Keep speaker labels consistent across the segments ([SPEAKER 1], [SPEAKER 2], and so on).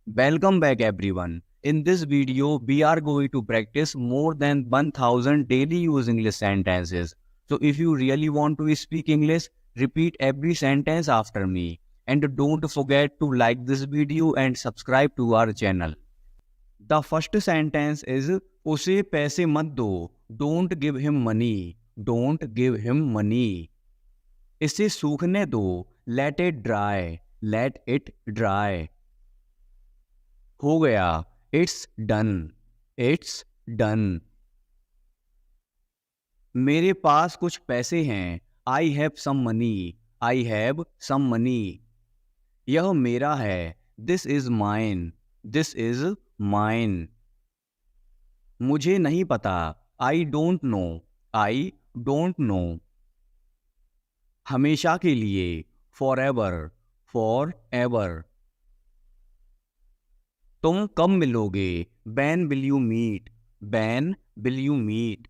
[SPEAKER 1] Welcome back everyone. In this video, we are going to practice more than 1000 daily use English sentences. So if you really want to speak English, repeat every sentence after me. And don't forget to like this video and subscribe to our channel. The first sentence is उसे पैसे मत दो. Don't give him money. Don't give him money. इसे सूखने दो. Let it dry. Let it dry. हो गया. It's done. It's done. मेरे पास कुछ पैसे हैं. I have some money. I have some money. यह मेरा है. This is mine. This is mine. मुझे नहीं पता. I don't know. I don't know. हमेशा के लिए. Forever. Forever. तुम कब मिलोगे? When will you meet? When will you meet?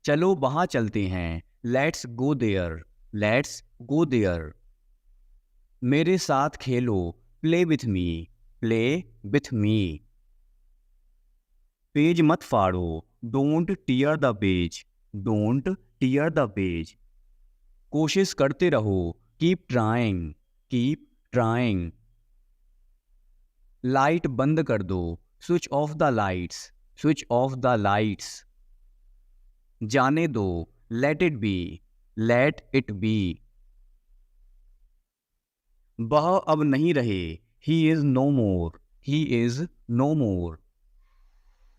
[SPEAKER 1] चलो वहाँ चलते हैं. Let's go there. Let's go there. मेरे साथ खेलो. Play with me. Play with me. Page मत फाड़ो. Don't tear the page. Don't tear the page. कोशिश करते रहो. Keep trying. Keep trying. Light बंद कर दो. Switch off the lights. Switch off the lights. जाने दो. Let it be. Let it be. वह अब नहीं रहे. He is no more. He is no more.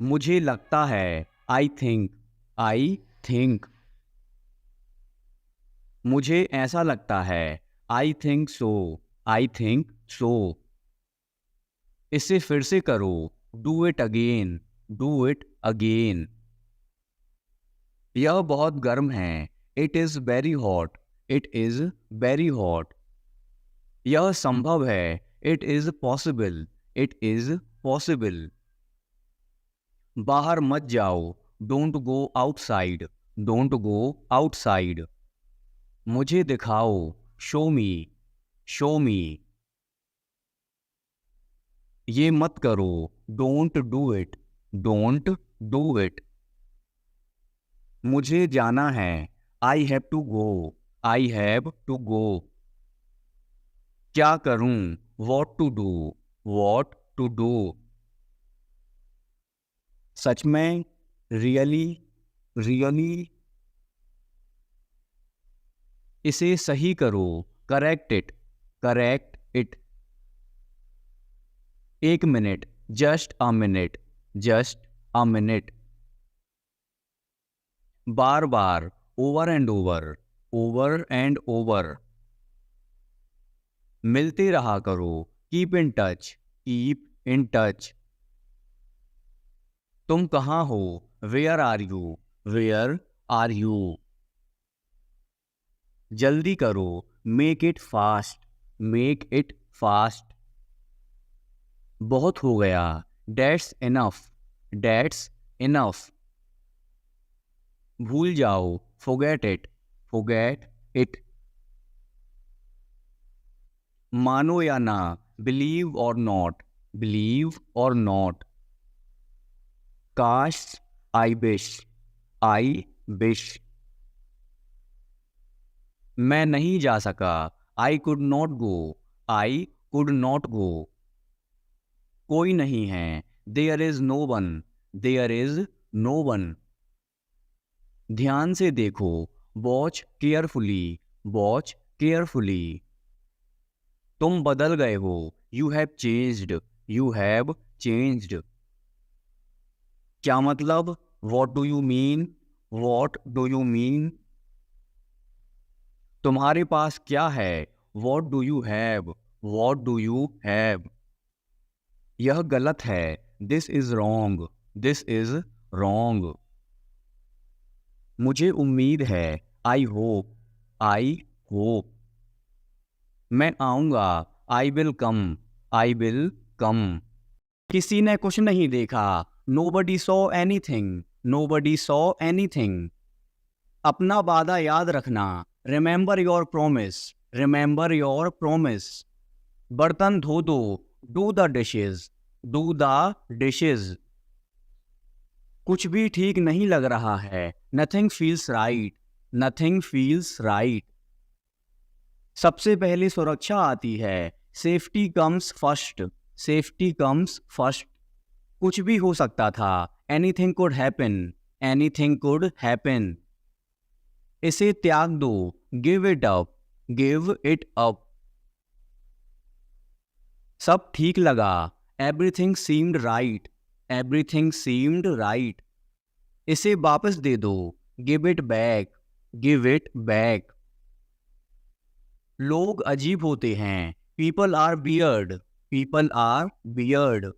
[SPEAKER 1] मुझे लगता है. I think. I think. मुझे ऐसा लगता है. I think so. I think so. इसे फिर से करो. Do it again. Do it again. यह बहुत गर्म है. It is very hot. It is very hot. यह संभव है. It is possible. It is possible. बाहर मत जाओ. Don't go outside. Don't go outside. मुझे दिखाओ. Show me. Show me. ये मत करो. Don't do it. Don't do it. मुझे जाना है. I have to go. I have to go. क्या करूं? What to do. What to do. सच में. रियली. रियली. इसे सही करो. Correct it. Correct it. एक minute. Just a minute. Just a minute. बार बार. Over and over. Over and over. मिलते रहा करो. Keep in touch. Keep in touch. तुम कहाँ हो? Where are you. Where are you. जल्दी करो. Make it fast. Make it fast. बहुत हो गया. That's enough. That's enough. भूल जाओ. Forget it. Forget it. मानो या ना. Believe or not. Believe or not. काश. I wish. I wish. मैं नहीं जा सका. I could not go. I could not go. कोई नहीं है. There is no one. There is no one. ध्यान से देखो. Watch carefully. Watch carefully. तुम बदल गए हो. You have changed. You have changed. क्या मतलब? What do you mean? What do you mean? तुम्हारे पास क्या है? What do you have? What do you have? यह गलत है. This is wrong. This is wrong. मुझे उम्मीद है. I hope. I hope. मैं आऊँगा. I will come. I will come. किसी ने कुछ नहीं देखा. Nobody saw anything. Nobody saw anything. अपना वादा याद रखना. Remember your promise. Remember your promise. बर्तन धो दो. Do the dishes, do the dishes. कुछ भी ठीक नहीं लग रहा है, nothing feels right, nothing feels right. सबसे पहले सुरक्षा आती है, safety comes first, safety comes first. कुछ भी हो सकता था, anything could happen, anything could happen. इसे त्याग दो, give it up, give it up. सब ठीक लगा, everything seemed right, everything seemed right. इसे वापस दे दो, give it back, give it back. लोग अजीब होते हैं, people are weird, people are weird.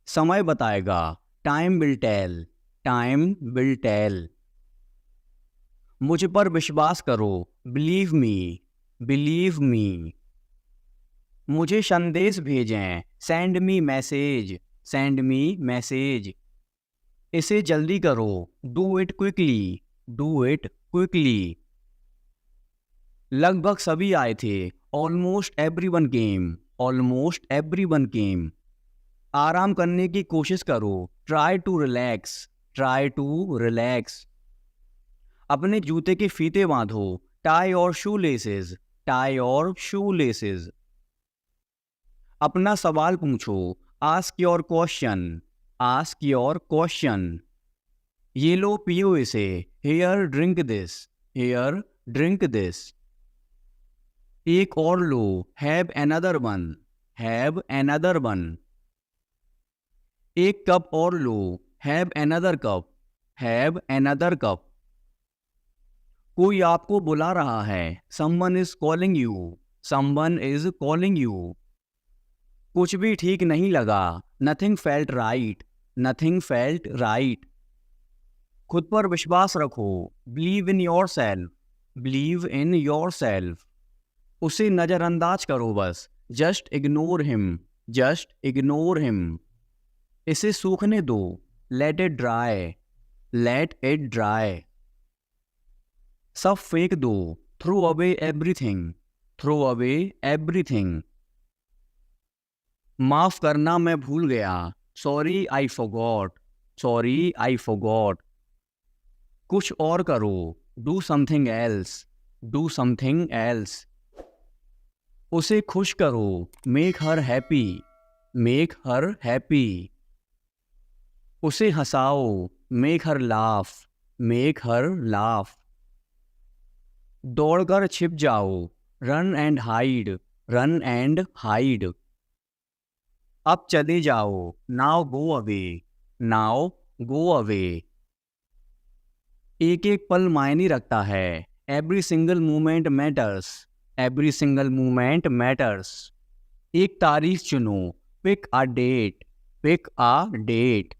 [SPEAKER 1] समय बताएगा, time will tell, time will tell. मुझ पर विश्वास करो, बिलीव मी, बिलीव मी। मुझे संदेश भेजें, send me message, send me message. इसे जल्दी करो, do it quickly, do it quickly. लगभग सभी आए थे, almost everyone came, almost everyone came. आराम करने की कोशिश करो, try to relax, try to relax. अपने जूते के फीते बांधो, टाई और शू लेसेस, टाई और शू लेसेस। अपना सवाल पूछो, ask your question, ask your question. ये लो पियो इसे, here drink this, here drink this. एक और लो, have another one, have another one. एक कप और लो, have another cup, have another cup. कोई आपको बुला रहा है, someone is calling you, someone is calling you. कुछ भी ठीक नहीं लगा, nothing felt right, nothing felt right. खुद पर विश्वास रखो, believe in your self, believe in your self. उसे नजरअंदाज करो बस, just ignore him, just ignore him. इसे सूखने दो, let it dry, let it dry. सब फेंक दो, throw away everything, throw away everything. माफ करना मैं भूल गया, sorry I forgot, sorry I forgot. कुछ और करो, do something else, do something else. उसे खुश करो, make her happy, make her happy. उसे हंसाओ, make her laugh, make her laugh. दौड़कर छिप जाओ, run and hide, run and hide. अब चले जाओ, now go away, now go away. एक एक पल मायने रखता है, every single moment matters, every single moment matters. एक तारीख चुनो, pick a date, pick a date.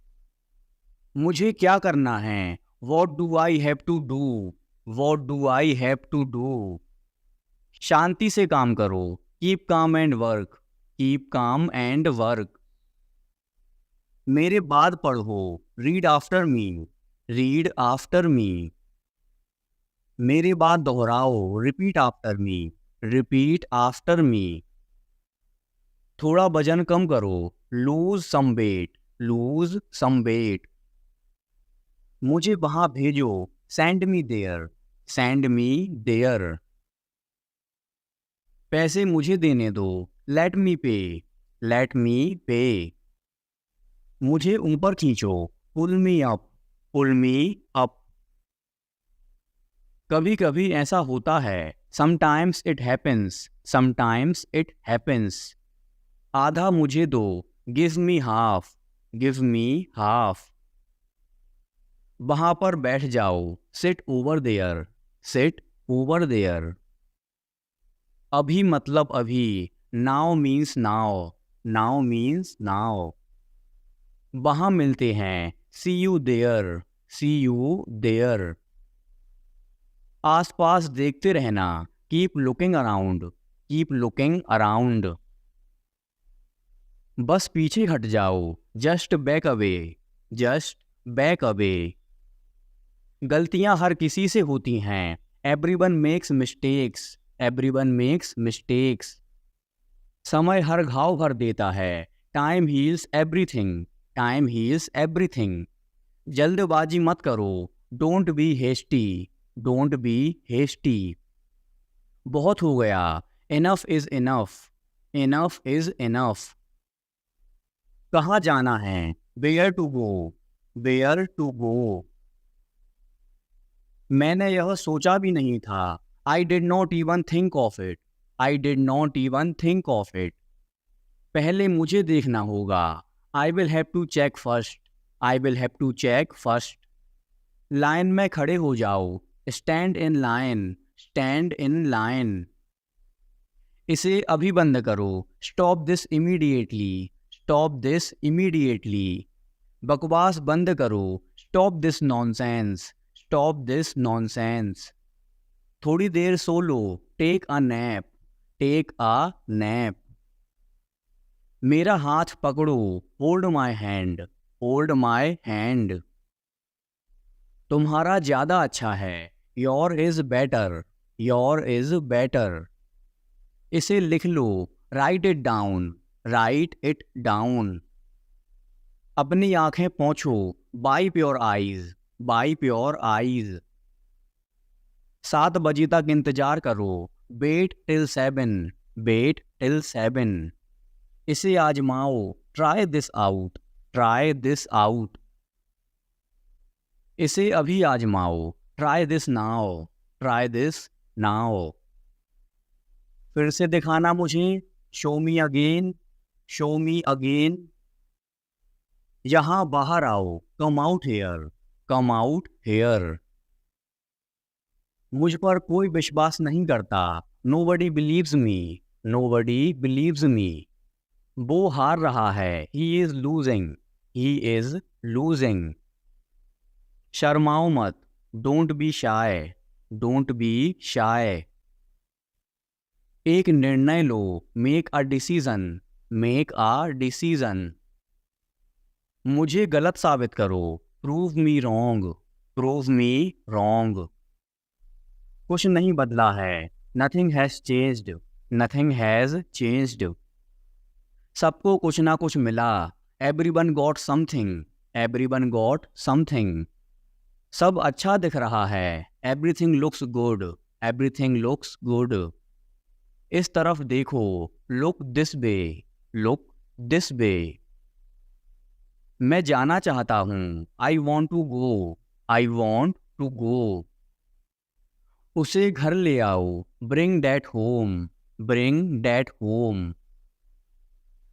[SPEAKER 1] मुझे क्या करना है, what do I have to do, what do I have to do. शांति से काम करो, keep calm and work, keep calm and work. मेरे बाद पढ़ो, read after me, read after me. मेरे बाद दोहराओ, repeat after me, repeat after me. थोड़ा वजन कम करो, lose some weight, lose some weight. मुझे वहां भेजो, send me there, send me there. पैसे मुझे देने दो, लेट मी पे, लेट मी पे। मुझे ऊपर खींचो, पुल मी अप, पुल मी अप। कभी कभी ऐसा होता है, sometimes it happens, sometimes it happens. आधा मुझे दो, give me half, give me half. वहां पर बैठ जाओ, sit over there, sit over there. अभी मतलब अभी, now means now, now means now. वहां मिलते हैं, see you there, see you there. आसपास देखते रहना, keep looking around, keep looking around. बस पीछे हट जाओ, just back away, just back away. गलतियां हर किसी से होती हैं, everyone makes mistakes, everyone makes mistakes. समय हर घाव भर देता है। Time heals everything, time heals everything. जल्दबाजी मत करो, don't be hasty, don't be hasty. बहुत हो गया, enough is enough, enough is enough. कहाँ जाना है, where to go, where to go. मैंने यह सोचा भी नहीं था, I did not even think of it, I did not even think of it. पहले मुझे देखना होगा, I will have to check first, I will have to check first. Line में खड़े हो जाओ, stand in line, stand in line. इसे अभी बंद करो, stop this immediately, stop this immediately. बकवास बंद करो, stop this nonsense, stop this nonsense. थोड़ी देर सो लो, take a nap, take a nap. मेरा हाथ पकड़ो, hold my hand, hold my hand. तुम्हारा ज़्यादा अच्छा है, your is better, your is better. इसे लिख लो, write it down, write it down. अपनी आंखें पोंछो, wipe your eyes, wipe your eyes. 7 बजे तक इंतजार करो, वेट टिल 7, वेट टिल 7। इसे आजमाओ, try this out, try this out. इसे अभी आजमाओ, try this now, try this now. फिर से दिखाना मुझे, show me again, show me again. यहाँ बाहर आओ, come out here, come out here. मुझ पर कोई विश्वास नहीं करता, nobody believes me, nobody believes me. वो हार रहा है, he is losing, he is losing. शर्माओ मत, don't be shy, don't be shy. एक निर्णय लो, make a decision, make a decision. मुझे गलत साबित करो, prove me wrong, prove me wrong. कुछ नहीं बदला है, nothing has changed, nothing has changed. सबको कुछ ना कुछ मिला, everyone got something, everyone got something. सब अच्छा दिख रहा है, everything looks good, everything looks good. इस तरफ देखो, look this way, look this way. मैं जाना चाहता हूँ, I want to go, I want to गो। उसे घर ले आओ, bring that home, bring that home.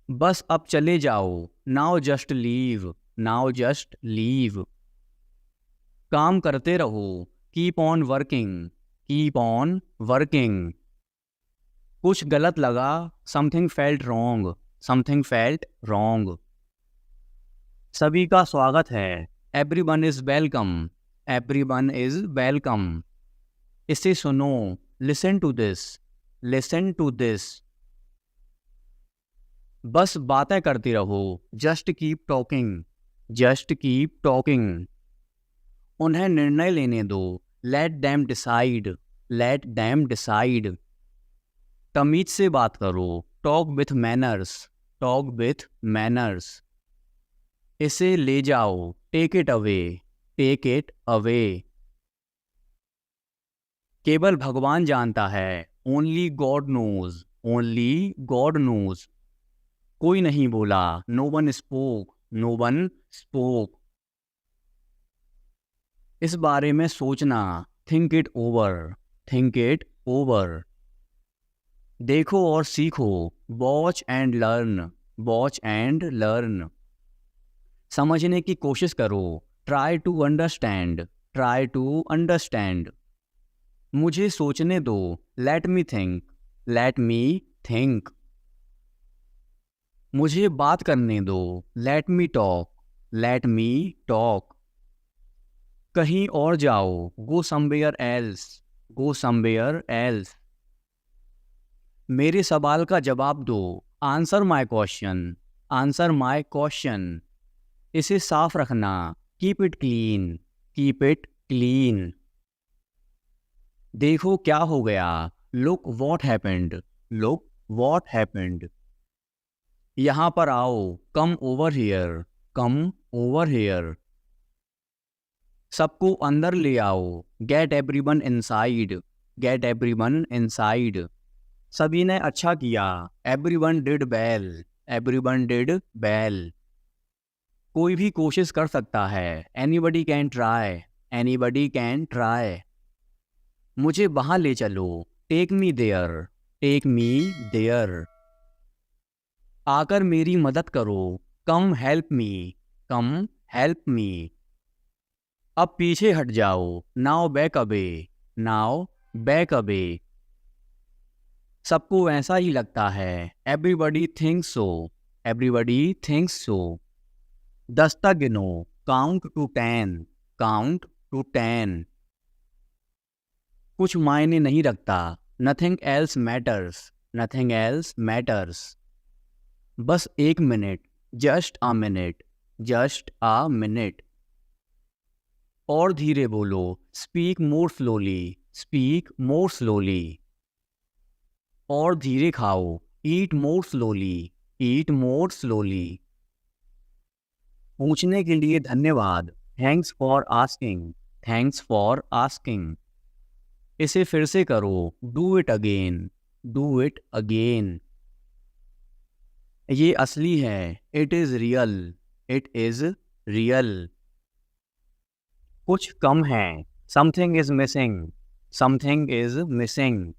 [SPEAKER 1] बस अब चले जाओ, now just leave, now just leave. काम करते रहो, keep on working, keep on working. कुछ गलत लगा, something felt wrong, something felt wrong. सभी का स्वागत है, everyone is welcome, everyone is welcome. इसे सुनो, listen to this, listen to this. बस बातें करती रहो, just keep talking, just keep talking. उन्हें निर्णय लेने दो, let them decide, let them decide. तमीज से बात करो, talk with manners, talk with manners. इसे ले जाओ, take it away, take it away. केवल भगवान जानता है, only God knows, only God knows. कोई नहीं बोला, no one spoke, no one spoke. इस बारे में सोचना, think it over, think it over. देखो और सीखो, watch and learn, watch and learn. समझने की कोशिश करो, try to understand, try to understand. मुझे सोचने दो, let me think, let me think. मुझे बात करने दो, let me talk, let me talk. कहीं और जाओ, go somewhere else, go somewhere else. मेरे सवाल का जवाब दो, answer my question, answer my question. इसे साफ रखना, keep it clean, keep it clean. देखो क्या हो गया, look what happened, look what happened. यहाँ पर आओ, come over here, come over here. सबको अंदर ले आओ, get everyone inside, get everyone inside. सभी ने अच्छा किया, everyone did well, everyone did well. कोई भी कोशिश कर सकता है, anybody can try, anybody can try. मुझे वहां ले चलो, take me there, take me there. आकर मेरी मदद करो, कम हेल्प मी, कम हेल्प मी। अब पीछे हट जाओ, now back away, now back away. सबको ऐसा ही लगता है, एवरीबडी थिंक्स सो, एवरीबडी थिंक्स सो। 10 तक गिनो, काउंट टू 10, काउंट टू 10। कुछ मायने नहीं रखता, nothing else matters, nothing else matters. बस 1 minute, just a minute, just a minute. और धीरे बोलो, speak more slowly, speak more slowly. और धीरे खाओ, ईट मोर स्लोली, ईट मोर स्लोली। पूछने के लिए धन्यवाद, thanks for asking, thanks for asking. इसे फिर से करो, do it again, do it again. ये असली है, it is real, it is real. कुछ कम है, something is missing, something is missing.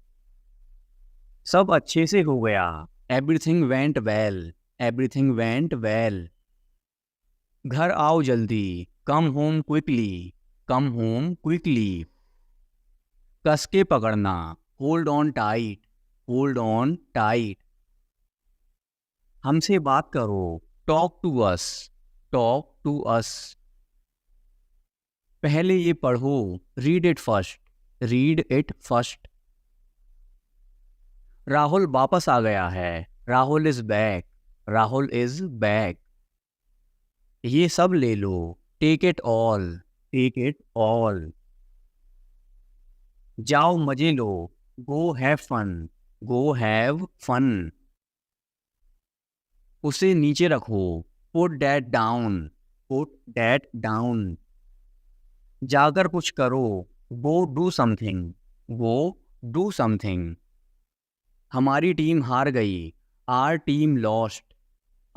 [SPEAKER 1] सब अच्छे से हो गया, everything went well, everything went well. घर आओ जल्दी, come home quickly, come home quickly. कस के पकड़ना, hold on tight, hold on tight. हमसे बात करो, talk to us, talk to us. पहले ये पढ़ो, read it first, read it first. Rahul वापस आ गया है, Rahul is back, Rahul is back. ये सब ले लो, take it all, take it all. जाओ मजे लो, go have fun, go have fun. उसे नीचे रखो, put that down, put that down. जाकर कुछ करो, go do something, go do something. हमारी टीम हार गई, our team lost,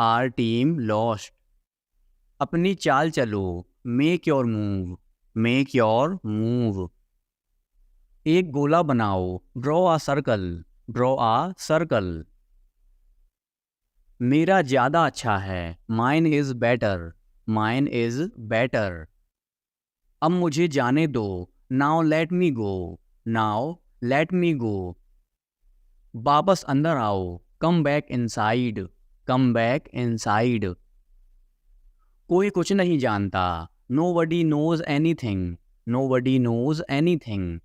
[SPEAKER 1] are team lost. अपनी चाल चलो, make your move, make your move. एक गोला बनाओ, draw a circle, draw a circle. मेरा ज्यादा अच्छा है, mine is better, mine is better. अब मुझे जाने दो, now let me go, now let me go. वापस अंदर आओ, come back inside, come back inside. कोई कुछ नहीं जानता, nobody knows anything, nobody knows anything.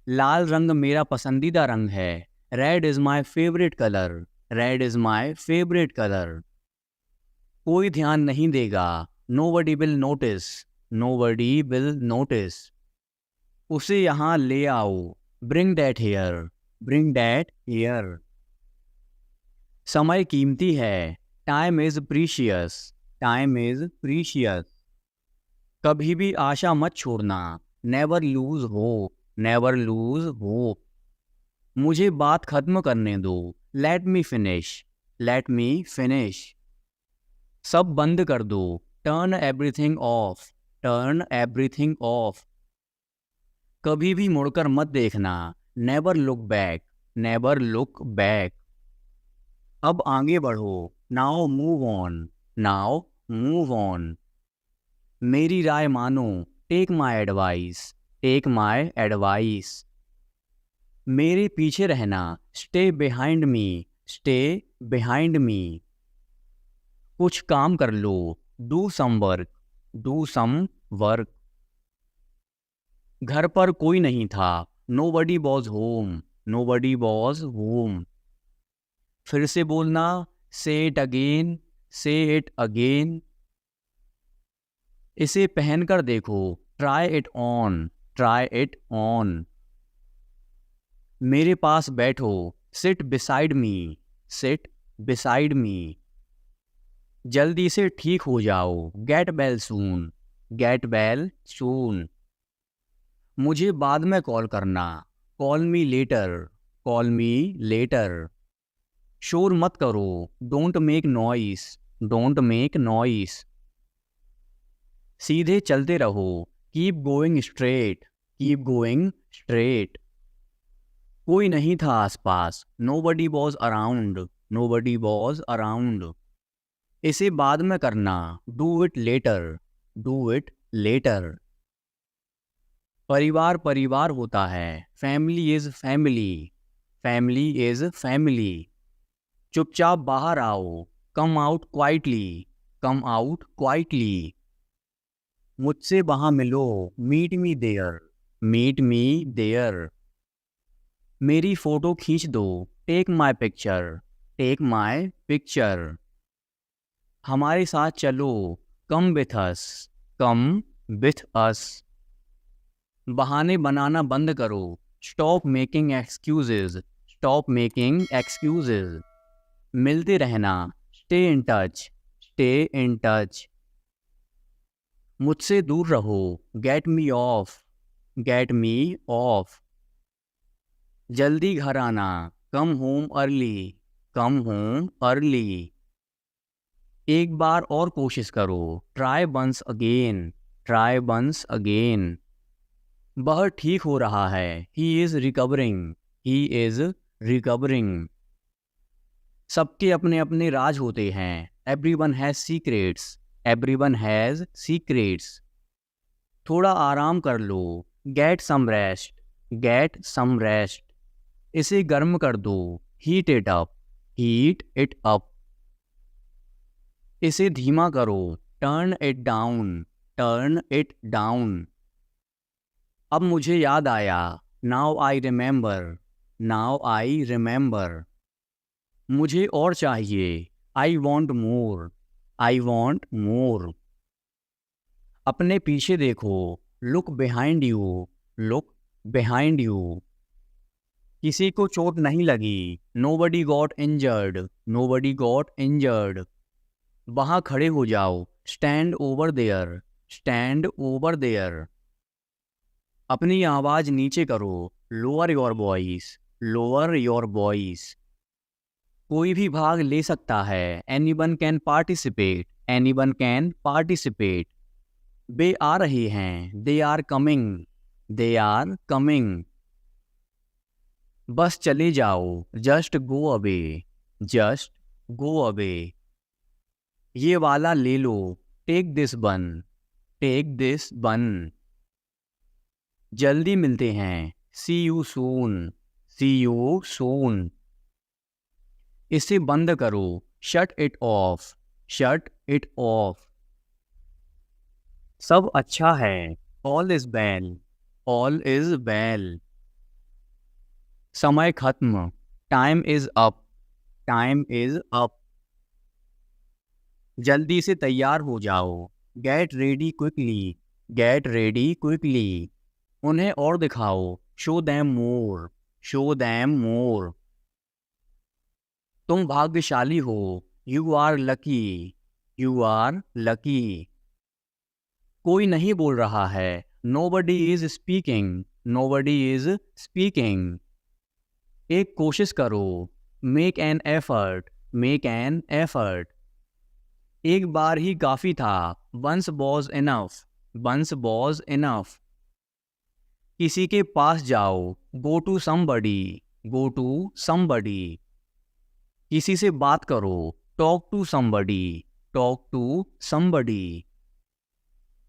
[SPEAKER 1] लाल रंग मेरा पसंदीदा रंग है, red is my favourite colour, red is my favourite colour. कोई ध्यान नहीं देगा, nobody will notice, nobody will notice. उसे यहाँ ले आओ, bring that here, bring that here. समय कीमती है, time is precious, time is precious. कभी भी आशा मत छोड़ना, never lose hope, never lose hope. मुझे बात खत्म करने दो, let me finish, let me finish. सब बंद कर दो, turn everything of, turn everything of. कभी भी मुड़कर मत देखना, never look back, never look back. अब आगे बढ़ो, now move on, now move on. मेरी राय मानो, take my advice, take my advice. मेरे पीछे रहना, stay behind me, stay behind me. कुछ काम कर लो, do some work, do some work. घर पर कोई नहीं था, nobody was home, nobody was home. फिर से बोलना, say it again, say it again. इसे पहनकर देखो, try it on, try it on. मेरे पास बैठो, seat beside me, seat beside me. जल्दी से ठीक हो जाओ, get well soon, get well soon. मुझे बाद में कॉल करना, call me later, call me later. शोर मत करो, don't make noise, don't make noise. सीधे चलते रहो, keep going straight, keep going straight. कोई नहीं था आसपास, nobody was around, nobody was around. इसे बाद में करना, do it later, do it later. परिवार परिवार होता है, family is family, family is family. चुपचाप बाहर आओ, come out quietly, come out quietly. मुझसे वहां मिलो, meet me there, meet me there. मेरी फोटो खींच दो, take my picture, take my picture. हमारे साथ चलो, come with us, come with us. बहाने बनाना बंद करो, stop making excuses, stop making excuses. मिलते रहना, stay in touch, stay in touch. मुझसे दूर रहो, get me off, get me off. जल्दी घर आना, come home early, come home early. एक बार और कोशिश करो, try once again, try once again. वह ठीक हो रहा है, he is recovering, he is recovering. सबके अपने अपने राज होते हैं, everyone has secrets, everyone has secrets. थोड़ा आराम कर लो, get some rest, get some rest. इसे गर्म कर दो, heat it up, heat it up. इसे धीमा करो, turn it down, turn it down. अब मुझे याद आया, now I remember, now I remember. मुझे और चाहिए, I want more, I want more. अपने पीछे देखो, look behind you, look behind you. किसी को चोट नहीं लगी, nobody got injured, nobody got injured. वहां खड़े हो जाओ, stand over there, stand over there. अपनी आवाज नीचे करो, lower your voice, lower your voice. कोई भी भाग ले सकता है, anyone can participate, anyone can participate. वे आ रहे हैं, they are coming, they are coming. बस चले जाओ, just go away, just go away. ये वाला ले लो, take this one, take this one. जल्दी मिलते हैं, see you soon, C you soon. इसे बंद करो, shut it off, shut it off. सब अच्छा है, all is well, all is well. समय खत्म, time is up, time is up. जल्दी से तैयार हो जाओ, get ready quickly, get ready quickly. उन्हें और दिखाओ, show them more, show them more. तुम भाग्यशाली हो, you are lucky, you are lucky. कोई नहीं बोल रहा है, nobody is speaking, nobody is speaking. एक कोशिश करो, make an effort, make an effort. एक बार ही काफी था, once was enough, once was enough. किसी के पास जाओ, go to somebody, go to somebody. किसी से बात करो, talk to somebody, talk to somebody.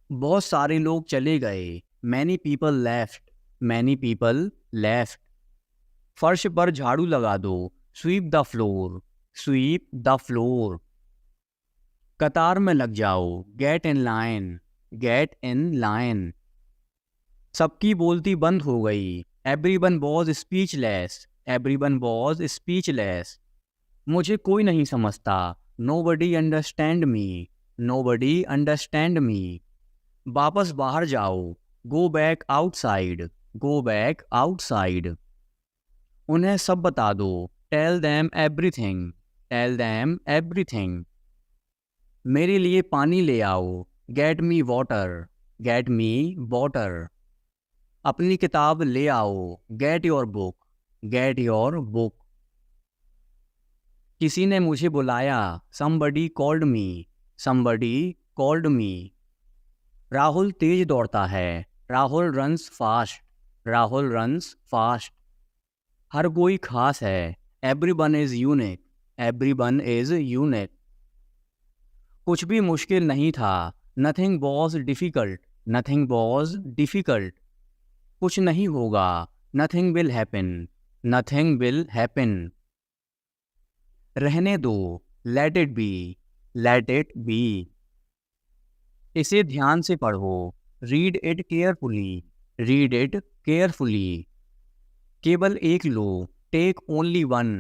[SPEAKER 1] बहुत सारे लोग चले गए, many people left, many people left. फर्श पर झाड़ू लगा दो, sweep the floor, sweep the floor. कतार में लग जाओ, get in line, get in line. सबकी बोलती बंद हो गई, everyone was speechless, everyone was speechless. मुझे कोई नहीं समझता, nobody understand me, nobody understand me. वापस बाहर जाओ, go back outside, go back outside. उन्हें सब बता दो, tell them everything, tell them everything. मेरे लिए पानी ले आओ, get me water, get me water. अपनी किताब ले आओ, get your book, get your book. किसी ने मुझे बुलाया, somebody called me, somebody called me। Rahul तेज दौड़ता है, Rahul runs fast, Rahul runs fast. हर कोई खास है, everyone is unique, everyone is unique। कुछ भी मुश्किल नहीं था, nothing was difficult, nothing was difficult। कुछ नहीं होगा, nothing will happen, nothing will happen। रहने दो, let it be, let it be। इसे ध्यान से पढ़ो, read it carefully, read it carefully। केवल एक लो, take only one,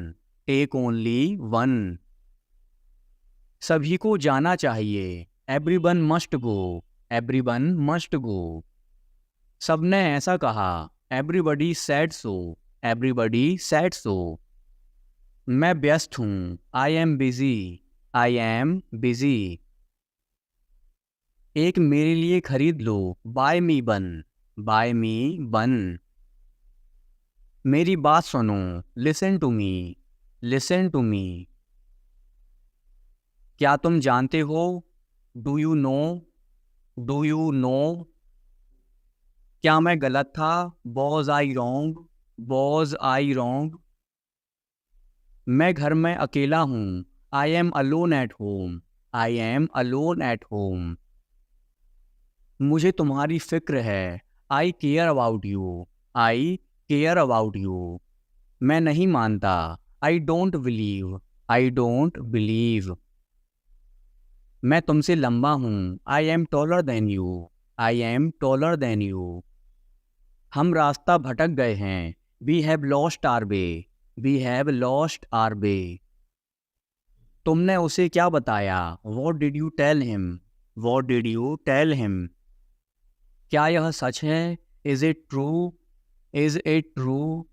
[SPEAKER 1] take only one. सभी को जाना चाहिए, everyone must go, everyone must go. सबने ऐसा कहा, everybody said so, everybody said so. मैं व्यस्त हूँ, I am busy, I am busy. एक मेरे लिए खरीद लो, buy me one, buy me one. मेरी बात सुनो, listen to me, listen to me. क्या तुम जानते हो, do you know, do you know. क्या मैं गलत था, was I wrong, was I wrong. मैं घर में अकेला हूँ, I am alone at home, I am alone at home. मुझे तुम्हारी फिक्र है, I care about you, I care about you. मैं नहीं मानता, I don't believe, I don't believe. मैं तुमसे लंबा हूँ, I am taller than you, I am taller than you. हम रास्ता भटक गए हैं, we have lost our way, we have lost our way. तुमने उसे क्या बताया, what did you tell him, what did you tell him. क्या यह सच है, is it true, is it true.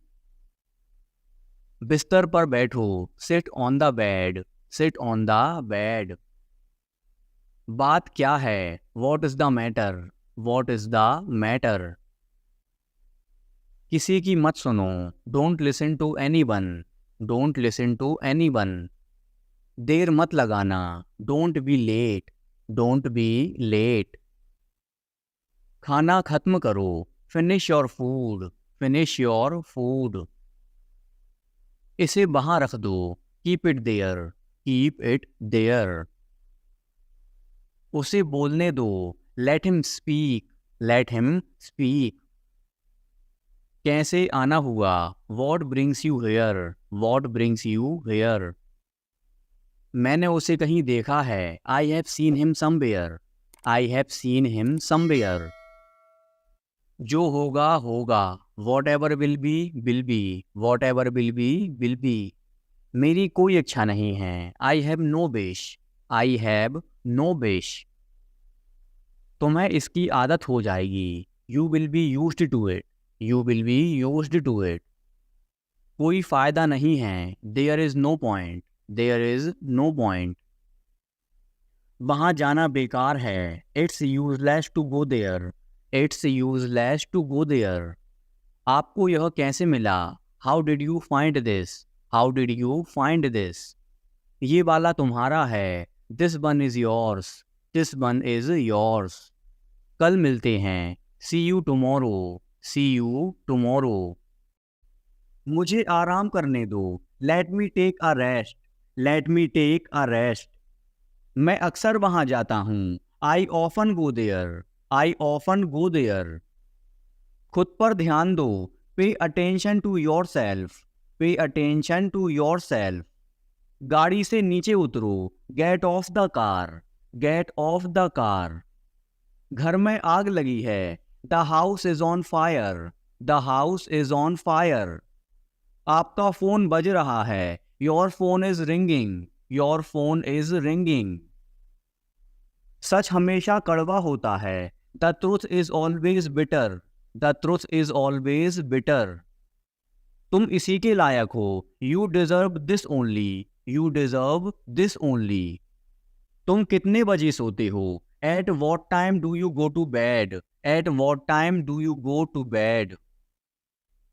[SPEAKER 1] बिस्तर पर बैठो, sit on the bed, sit on the bed. बात क्या है, what is the matter, what is the matter. किसी की मत सुनो, don't listen to anyone, don't listen to anyone. देर मत लगाना, don't be late, don't be late. खाना खत्म करो, finish your food, finish your food. इसे वहां रख दो, keep it there, keep it there. उसे बोलने दो, let him speak, let him speak. कैसे आना हुआ, what brings you here, what brings you here. मैंने उसे कहीं देखा है, I have seen him somewhere, I have seen him somewhere. जो होगा होगा, whatever will be will be, whatever will be will be. मेरी कोई इच्छा नहीं है, I have no wish, I have no wish. तुम्हें इसकी आदत हो जाएगी, you will be used to it, you will be used to it. कोई फायदा नहीं है, there is no point, there is no point. वहाँ जाना बेकार है, it's useless to go there, it's useless to go there. आपको यह कैसे मिला, how did you find this, how did you find this. ये वाला तुम्हारा है, this one is yours, this one is yours. कल मिलते हैं, see you tomorrow, see you tomorrow. मुझे आराम करने दो, let me take a rest, let me take a rest. मैं अक्सर वहाँ जाता हूँ, I often go there, I often go there. खुद पर ध्यान दो, pay attention to your self, pay attention to your self. गाड़ी से नीचे उतरो, get off the car, get off the car. घर में आग लगी है, the house is on fire, the house is on fire. आपका फोन बज रहा है, your phone is ringing, your phone is ringing. सच हमेशा कड़वा होता है, the truth is always bitter, the truth is always bitter. तुम इसी के लायक हो, you deserve this only, you deserve this only. तुम कितने बजे सोते हो? At what time do you go to bed? At what time do you go to bed?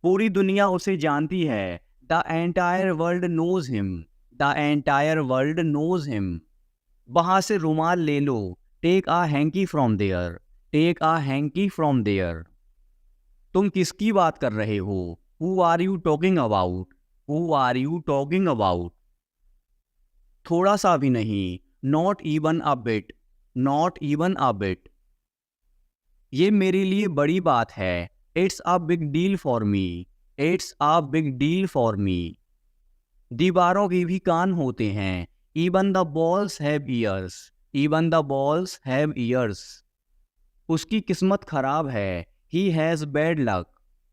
[SPEAKER 1] पूरी दुनिया उसे जानती है। The entire world knows him. The entire world knows him. वहां से रुमाल ले लो। Take a hankie from there. Take a hankie from there. तुम किसकी बात कर रहे हो? Who are you talking about? Who are you talking about? थोड़ा सा भी नहीं। Not even a bit. Not even a bit. ये मेरे लिए बड़ी बात है। It's a big deal for me. It's a big deal for me. दीवारों के भी कान होते हैं। Even the balls have years. Even the balls have years. उसकी किस्मत खराब है। He has bad luck.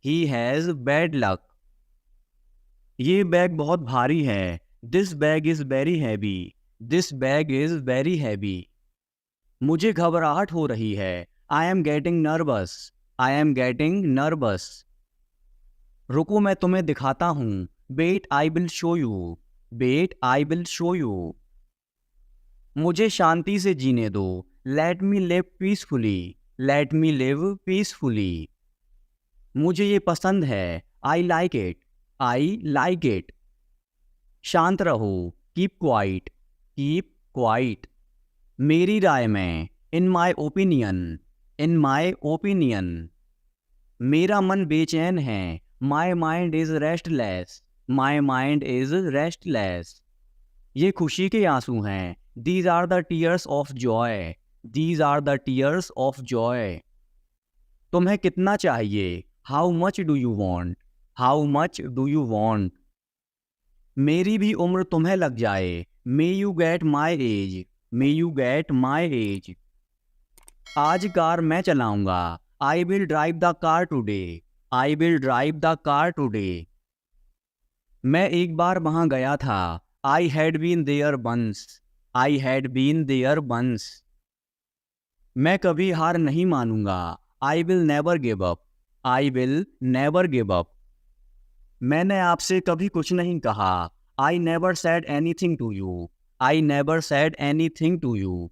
[SPEAKER 1] He has bad luck. ये बैग बहुत भारी है। This bag is very heavy. This bag is very heavy. मुझे घबराहट हो रही है। I am getting nervous. I am getting nervous. रुको मैं तुम्हें दिखाता हूँ। Wait I will show you. Wait I will show you. मुझे शांति से जीने दो। Let me live peacefully. Let me live peacefully. मुझे ये पसंद है। I like it. I like it. शांत रहो। Keep quiet. Keep quiet. मेरी राय में। In my opinion. In my opinion. मेरा मन बेचैन है। My mind is restless. My mind is restless. ये खुशी के आंसू हैं। These are the tears of joy. These are the tears of joy. तुम्हें कितना चाहिए? How much do you want? How much do you want? मेरी भी उम्र तुम्हें लग जाए। May you get my age. May you get my age. आज कार मैं चलाऊंगा। I will drive the car today. I will drive the car today. मैं एक बार वहां गया था। I had been there once. I had been there once. मैं कभी हार नहीं मानूंगा। I will never give up. I will never give up. मैंने आपसे कभी कुछ नहीं कहा। I never said anything to you. I never said anything to you.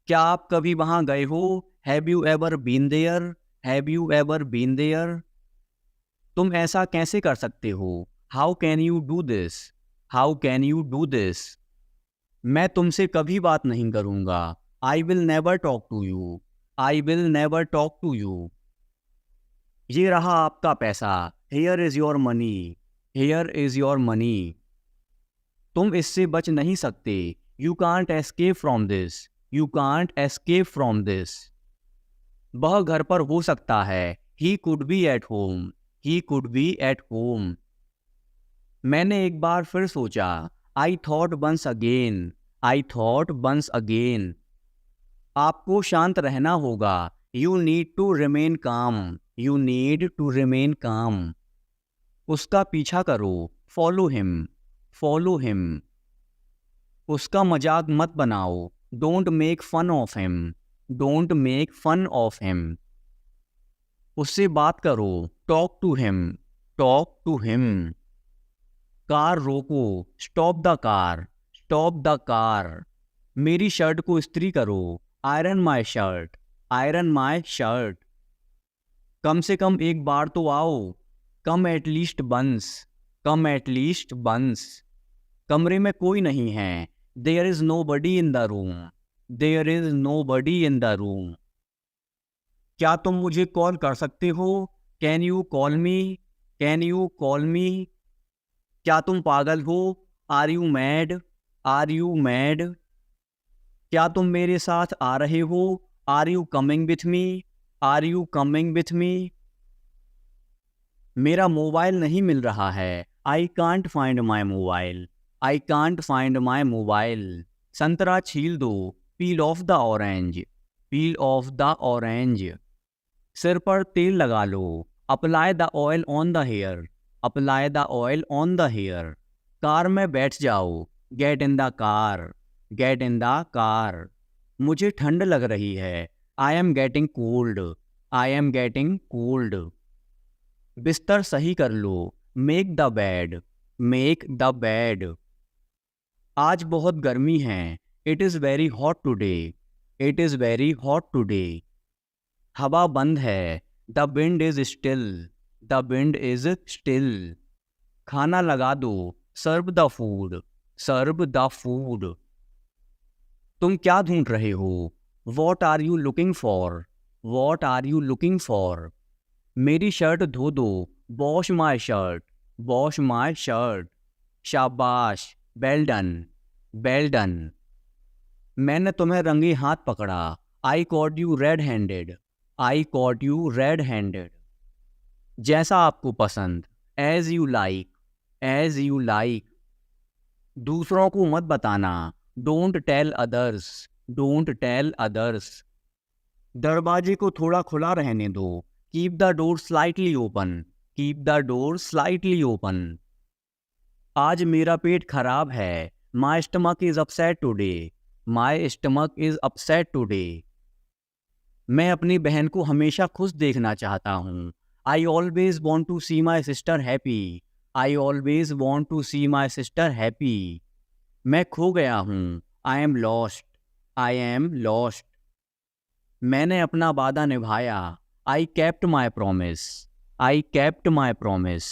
[SPEAKER 1] क्या आप कभी वहां गए हो? Have you ever been there? Have you ever been there? तुम ऐसा कैसे कर सकते हो? How can you do this? How can you do this? मैं तुमसे कभी बात नहीं करूंगा। I will never talk to you. I will never talk to you. ये रहा आपका पैसा। Here is your money. Here is your money. तुम इससे बच नहीं सकते। You can't escape from this. You can't escape from this. वह घर पर हो सकता है। He could be at home. He could be at home. मैंने एक बार फिर सोचा। आई thought once again. I thought once again. आपको शांत रहना होगा। You need to remain calm. You need to remain calm. उसका पीछा करो। Follow him. Follow him. उसका मजाक मत बनाओ। Don't make fun of him. Don't make fun of him. उससे बात करो। Talk to him. Talk to him. Car रोको। Stop the car. Stop the car. मेरी शर्ट को इस्त्री करो। Iron my shirt. Iron my shirt. कम से कम एक बार तो आओ। Come at least once. Come at least once. कमरे में कोई नहीं है। There is nobody in the room. There is nobody in the room. क्या तुम मुझे कॉल कर सकते हो? Can you call me? Can you call me? क्या तुम पागल हो? Are you mad? Are you mad? क्या तुम मेरे साथ आ रहे हो? Are you coming with me? Are you coming with me? मेरा मोबाइल नहीं मिल रहा है। I can't find my mobile. I can't find my mobile. संतरा छील दो। Peel off the orange. Peel off the orange. सिर पर तेल लगा लो। Apply the oil on the hair. Apply the oil on the hair. Car में बैठ जाओ। Get in the car. Get in the car. मुझे ठंड लग रही है। I am getting cold. I am getting cold. बिस्तर सही कर लो। Make the bed. Make the bed. आज बहुत गर्मी है। It is very hot today, it is very hot today. हवा बंद है, the wind is still, the wind is still. खाना लगा दो, serve the food, serve the food. तुम क्या ढूंढ रहे हो, what are you looking for, what are you looking for. मेरी शर्ट धो दो, wash my shirt, wash my shirt. शाबाश, वेल डन, वेल डन। मैंने तुम्हें रंगे हाथ पकड़ा, I caught you red handed, I caught you red handed. जैसा आपको पसंद, as you like, as you like. दूसरों को मत बताना, don't tell others, don't tell others. दरवाजे को थोड़ा खुला रहने दो, keep the door slightly open, keep the door slightly open. आज मेरा पेट खराब है, my stomach is upset today, my stomach is upset today. मैं अपनी बहन को हमेशा खुश देखना चाहता हूँ, I always want to see my sister happy, I always want to see my sister happy. मैं खो गया हूँ, I am lost, I am lost. मैंने अपना वादा निभाया, I kept my promise, I kept my promise.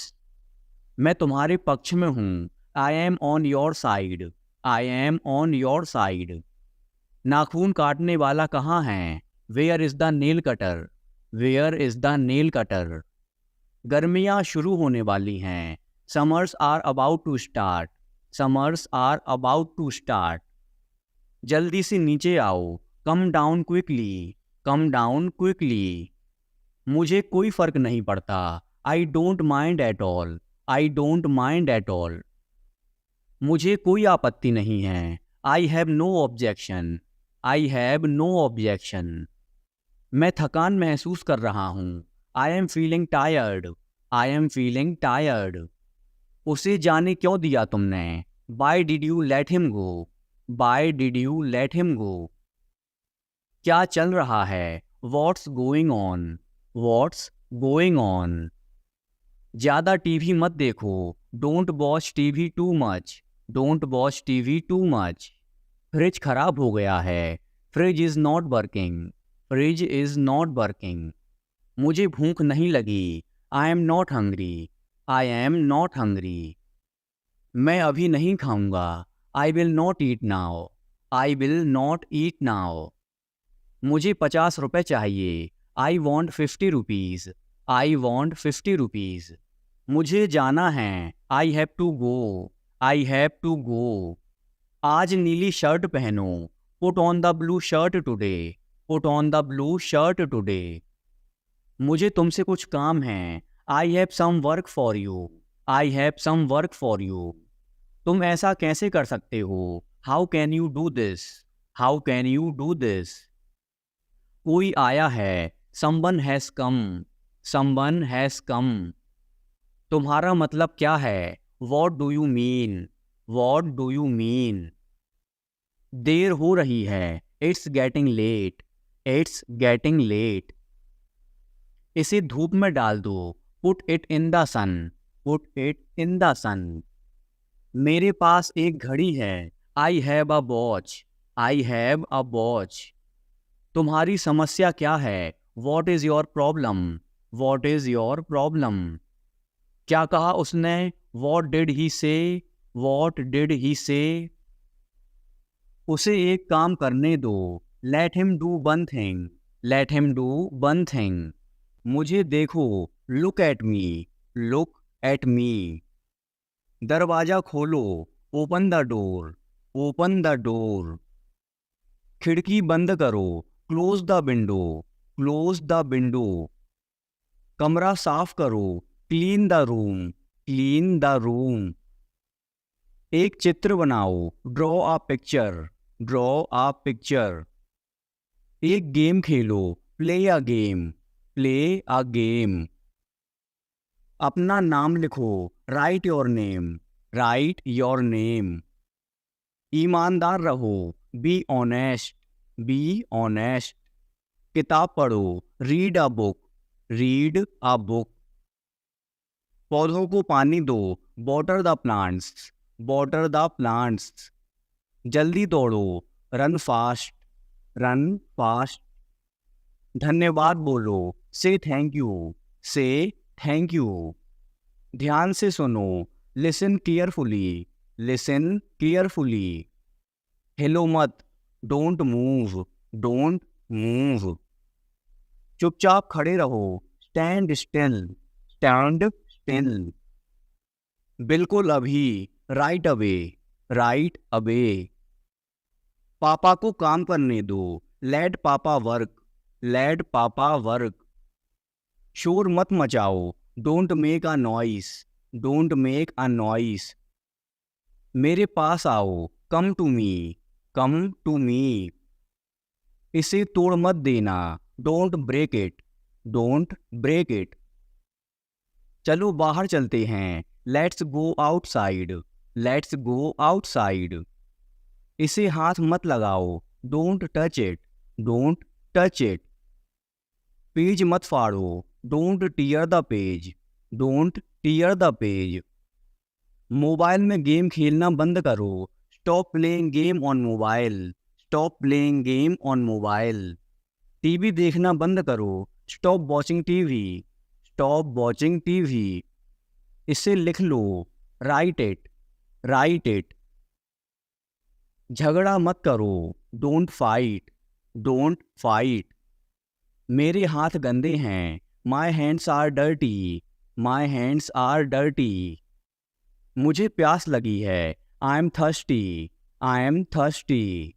[SPEAKER 1] मैं तुम्हारे पक्ष में हूँ, I am on your side, I am on your side. नाखून काटने वाला कहाँ है, where is the nail cutter, where is the nail cutter. गर्मियाँ शुरू होने वाली हैं, summers are about to start, summers are about to start. जल्दी से नीचे आओ, come down quickly, come down quickly. मुझे कोई फर्क नहीं पड़ता, I don't mind at all, I don't mind at all. मुझे कोई आपत्ति नहीं है, I have no objection, I have no objection. मैं थकान महसूस कर रहा हूँ, I am feeling tired, I am feeling tired. उसे जाने क्यों दिया तुमने, why did you let him go, why did you let him go. क्या चल रहा है, what's going on, what's going on. ज़्यादा टीवी मत देखो, don't watch TV too much, don't watch TV too much. Fridge खराब हो गया है, fridge is not working, fridge is not working. मुझे भूख नहीं लगी, आई am not hungry, I am not hungry. मैं अभी नहीं खाऊंगा, I will not eat now, I will not eat now. मुझे 50 रुपये चाहिए, I want 50 rupees, I want 50 rupees. मुझे जाना है, I have to go, I have to go. आज नीली शर्ट पहनो, put on the blue shirt today, put on the blue shirt today. मुझे तुमसे कुछ काम है, I have some work for you, I have some work for you. तुम ऐसा कैसे कर सकते हो, how can you do this, how can you do this. कोई आया है, someone has come, someone has come. तुम्हारा मतलब क्या है, what do you mean, what do you mean. देर हो रही है, it's getting late, it's getting late. इसे धूप में डाल दो, put it in the sun, put it in the sun. मेरे पास एक घड़ी है, I have a watch, I have a watch. तुम्हारी समस्या क्या है, what is your problem, what is your problem. क्या कहा उसने, वॉट डिड ही से, वॉट डिड ही से। उसे एक काम करने दो, let him do one thing, let him do one thing. मुझे देखो, look at me, look at me. दरवाजा खोलो, open the door, open the door. खिड़की बंद करो, close the window, close the window. कमरा साफ करो, clean the room, clean the room. एक चित्र बनाओ, draw a picture, draw a picture. एक game Khelo, play a game, play a game. अपना नाम लिखो, right your name, right your name. ईमानदार रहो, बी ऑनेस्ट, बी ऑनेस्ट। किताब पढ़ो, read a book, read a book. पौधों को पानी दो, water the plants, water the plants. जल्दी दौड़ो, रन फास्ट, रन फास्ट। धन्यवाद बोलो, से थैंक यू, से थैंक यू। ध्यान से सुनो, लिसन केयरफुली, लिसन केयरफुली। हिलो मत, डोंट मूव, डोंट मूव। चुपचाप खड़े रहो, स्टैंड स्टिल, स्टैंड स्टिल। बिल्कुल अभी, राइट अवे, राइट अवे। पापा को काम करने दो, लेट पापा वर्क, लेट पापा वर्क। शोर मत मचाओ, don't make a noise, don't make a noise. मेरे पास आओ, come to me, come to me. इसे तोड़ मत देना, don't break it, don't break it. चलो बाहर चलते हैं, let's go outside, let's go outside. इसे हाथ मत लगाओ, don't touch it, don't touch it. Page मत फाड़ो, don't tear the page, don't tear the page. Mobile में गेम खेलना बंद करो, stop playing game on mobile, stop playing game on mobile. TV देखना बंद करो, stop watching TV, stop watching TV. इसे लिख लो, राइट इट, राइट इट। झगड़ा मत करो, डोंट फाइट, डोंट फाइट। मेरे हाथ गंदे हैं, my hands are dirty, my hands are dirty. मुझे प्यास लगी है, I am thirsty, I am thirsty.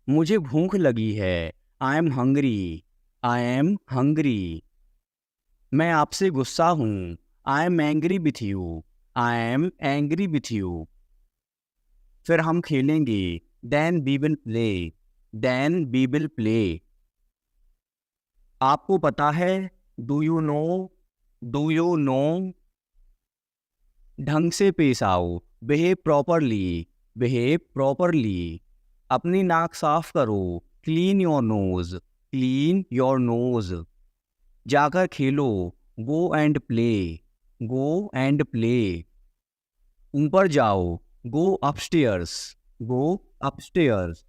[SPEAKER 1] मुझे भूख लगी है, I am hungry, I am hungry. मैं आपसे गुस्सा हूँ, I am angry with you, I am angry with you. फिर हम खेलेंगे, then we will play, then we will play. आपको पता है, do you know, do you know. ढंग से पेश आओ, बिहेव प्रॉपरली, बिहेव प्रॉपरली। अपनी नाक साफ करो, clean your nose, clean your nose. जाकर खेलो, go and play, go and play. ऊपर जाओ, गो अपस्टेयर्स, गो अपस्टेयर्स।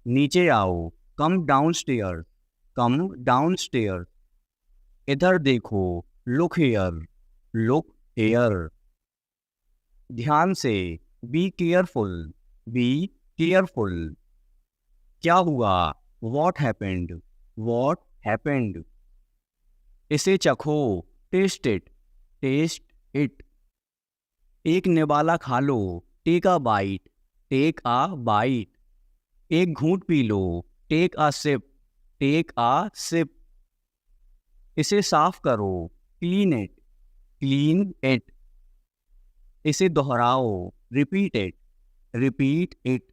[SPEAKER 1] नीचे आओ, कम डाउनस्टेयर्स, कम डाउनस्टेयर्स। इधर देखो, लुक हेयर, लुक हेयर। ध्यान से, बी केयरफुल, बी केयरफुल। क्या हुआ, वॉट हैपेंड, वॉट हैपेंड। इसे चखो, टेस्ट इट, टेस्ट इट। एक निवाला खा लो, take a bite, take a bite. एक घूंट पी लो, take a sip, take a sip. इसे साफ करो, क्लीन इट, क्लीन इट। इसे दोहराओ, रिपीट इट, रिपीट इट।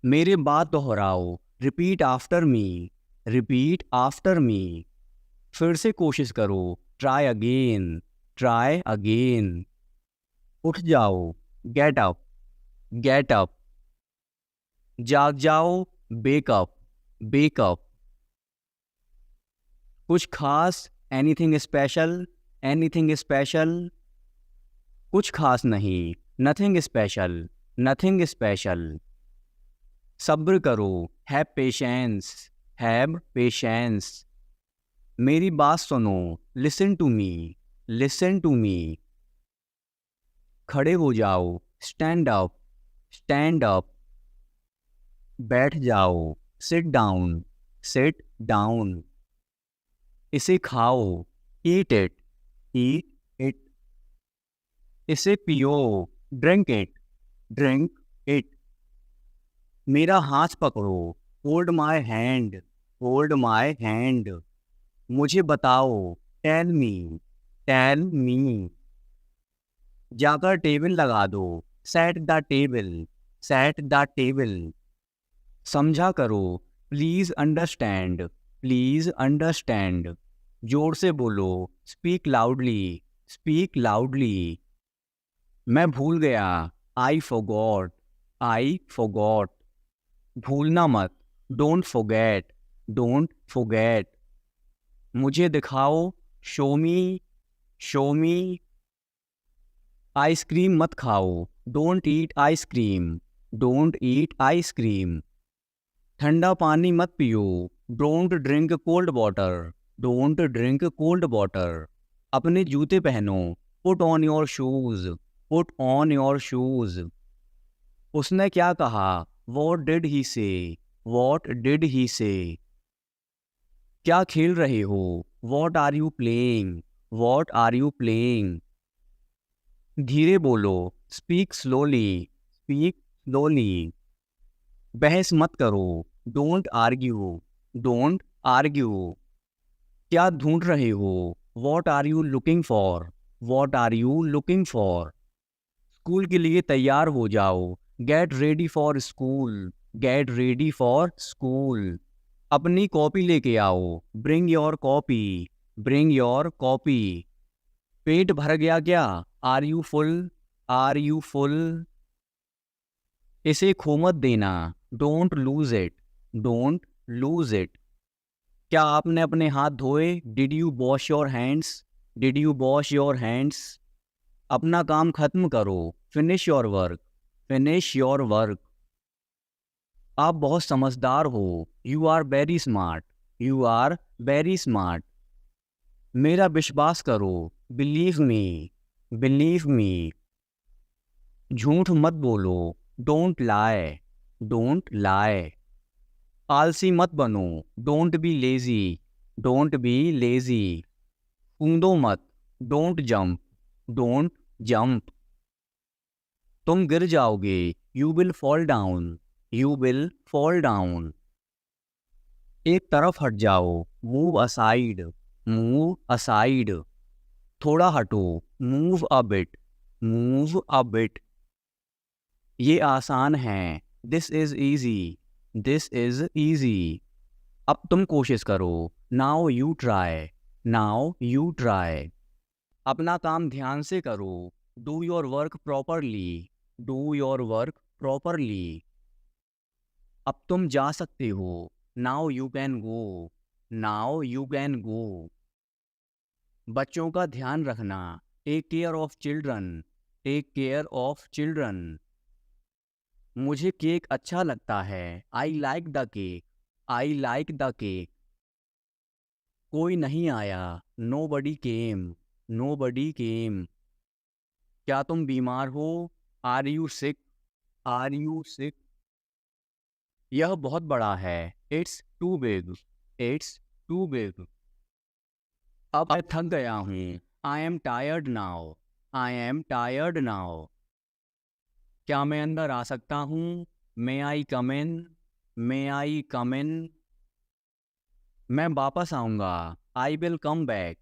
[SPEAKER 1] मेरे बाद दोहराओ, repeat after me, repeat after me. फिर से कोशिश करो, ट्राई अगेन, ट्राई अगेन। उठ जाओ, गेट अप, गेट अप। जाग जाओ, बेक अप, बेक अप। कुछ खास, एनीथिंग स्पेशल, एनीथिंग स्पेशल। कुछ खास नहीं, नथिंग स्पेशल, नथिंग स्पेशल। सब्र करो, हैव पेशेंस, हैव पेशेंस। मेरी बात सुनो, listen to me, listen to me. खड़े हो जाओ, स्टैंड अप, स्टैंड अप। बैठ जाओ, सिट डाउन, सिट डाउन। इसे खाओ, ईट इट, ईट इट। इसे पियो, ड्रिंक इट, ड्रिंक इट। मेरा हाथ पकड़ो, hold my hand, hold my hand. मुझे बताओ, टेल मी, टेल मी। जाकर टेबल लगा दो, set the table, set the table. समझा करो, प्लीज अंडरस्टैंड, प्लीज अंडरस्टैंड। जोर से बोलो, स्पीक लाउडली, स्पीक लाउडली। मैं भूल गया, आई फॉरगॉट, आई फॉरगॉट। भूलना मत, डोंट फॉरगेट, डोंट फॉरगेट। मुझे दिखाओ, शो मी, शो मी। आइसक्रीम मत खाओ, don't eat ice cream, don't eat ice cream. ठंडा पानी मत पियो, don't drink cold water, don't drink cold water. अपने जूते पहनो, put on your shoes, put on your shoes. उसने क्या कहा, वॉट डिड ही से, वॉट डिड ही से। क्या खेल रहे हो, what are you playing, what are you playing. धीरे बोलो, स्पीक स्लोली, स्पीक स्लोली। बहस मत करो, डोंट आर्ग्यू, डोंट आर्ग्यू। क्या ढूंढ रहे हो, what are you looking for, what are you looking for. School के लिए तैयार हो जाओ, get ready for school, get ready for school. अपनी कॉपी लेके आओ, bring your copy, bring your copy. पेट भर गया क्या, are you full, are you full. इसे खो मत देना, don't lose it, don't lose it. क्या आपने अपने हाथ धोए, did you wash your hands, did you wash your hands. अपना काम खत्म करो, finish your work, finish your work. आप बहुत समझदार हो, you are very smart, you are very smart. मेरा विश्वास करो, बिलीव मी, बिलीव मी। झूठ मत बोलो, डोंट लाई, डोंट लाई। आलसी मत बनो, don't be lazy, don't be lazy. कूदो मत, डोंट जंप, डोंट जंप। तुम गिर जाओगे, you will fall down, you will fall down. एक तरफ हट जाओ, मूव असाइड, मूव असाइड। थोड़ा हटो, move a bit, move a bit. ये आसान है, this is easy, this is easy. अब तुम कोशिश करो, now you try, now you try. अपना काम ध्यान से करो, do your work properly, do your work properly. अब तुम जा सकते हो, now you can go, now you can go. बच्चों का ध्यान रखना, take care of children, take care of children. मुझे केक अच्छा लगता है, I like the cake, I like the cake. कोई नहीं आया, नो बडी केम, नो बडी केम। क्या तुम बीमार हो, are you sick, are you sick. यह बहुत बड़ा है, it's too big, it's too big. अब मैं थक गया हूँ, I am tired now, I am tired now. क्या मैं अंदर आ सकता हूँ, मे आई कम इन, मे आई कम इन। मैं वापस आऊँगा, I will come back,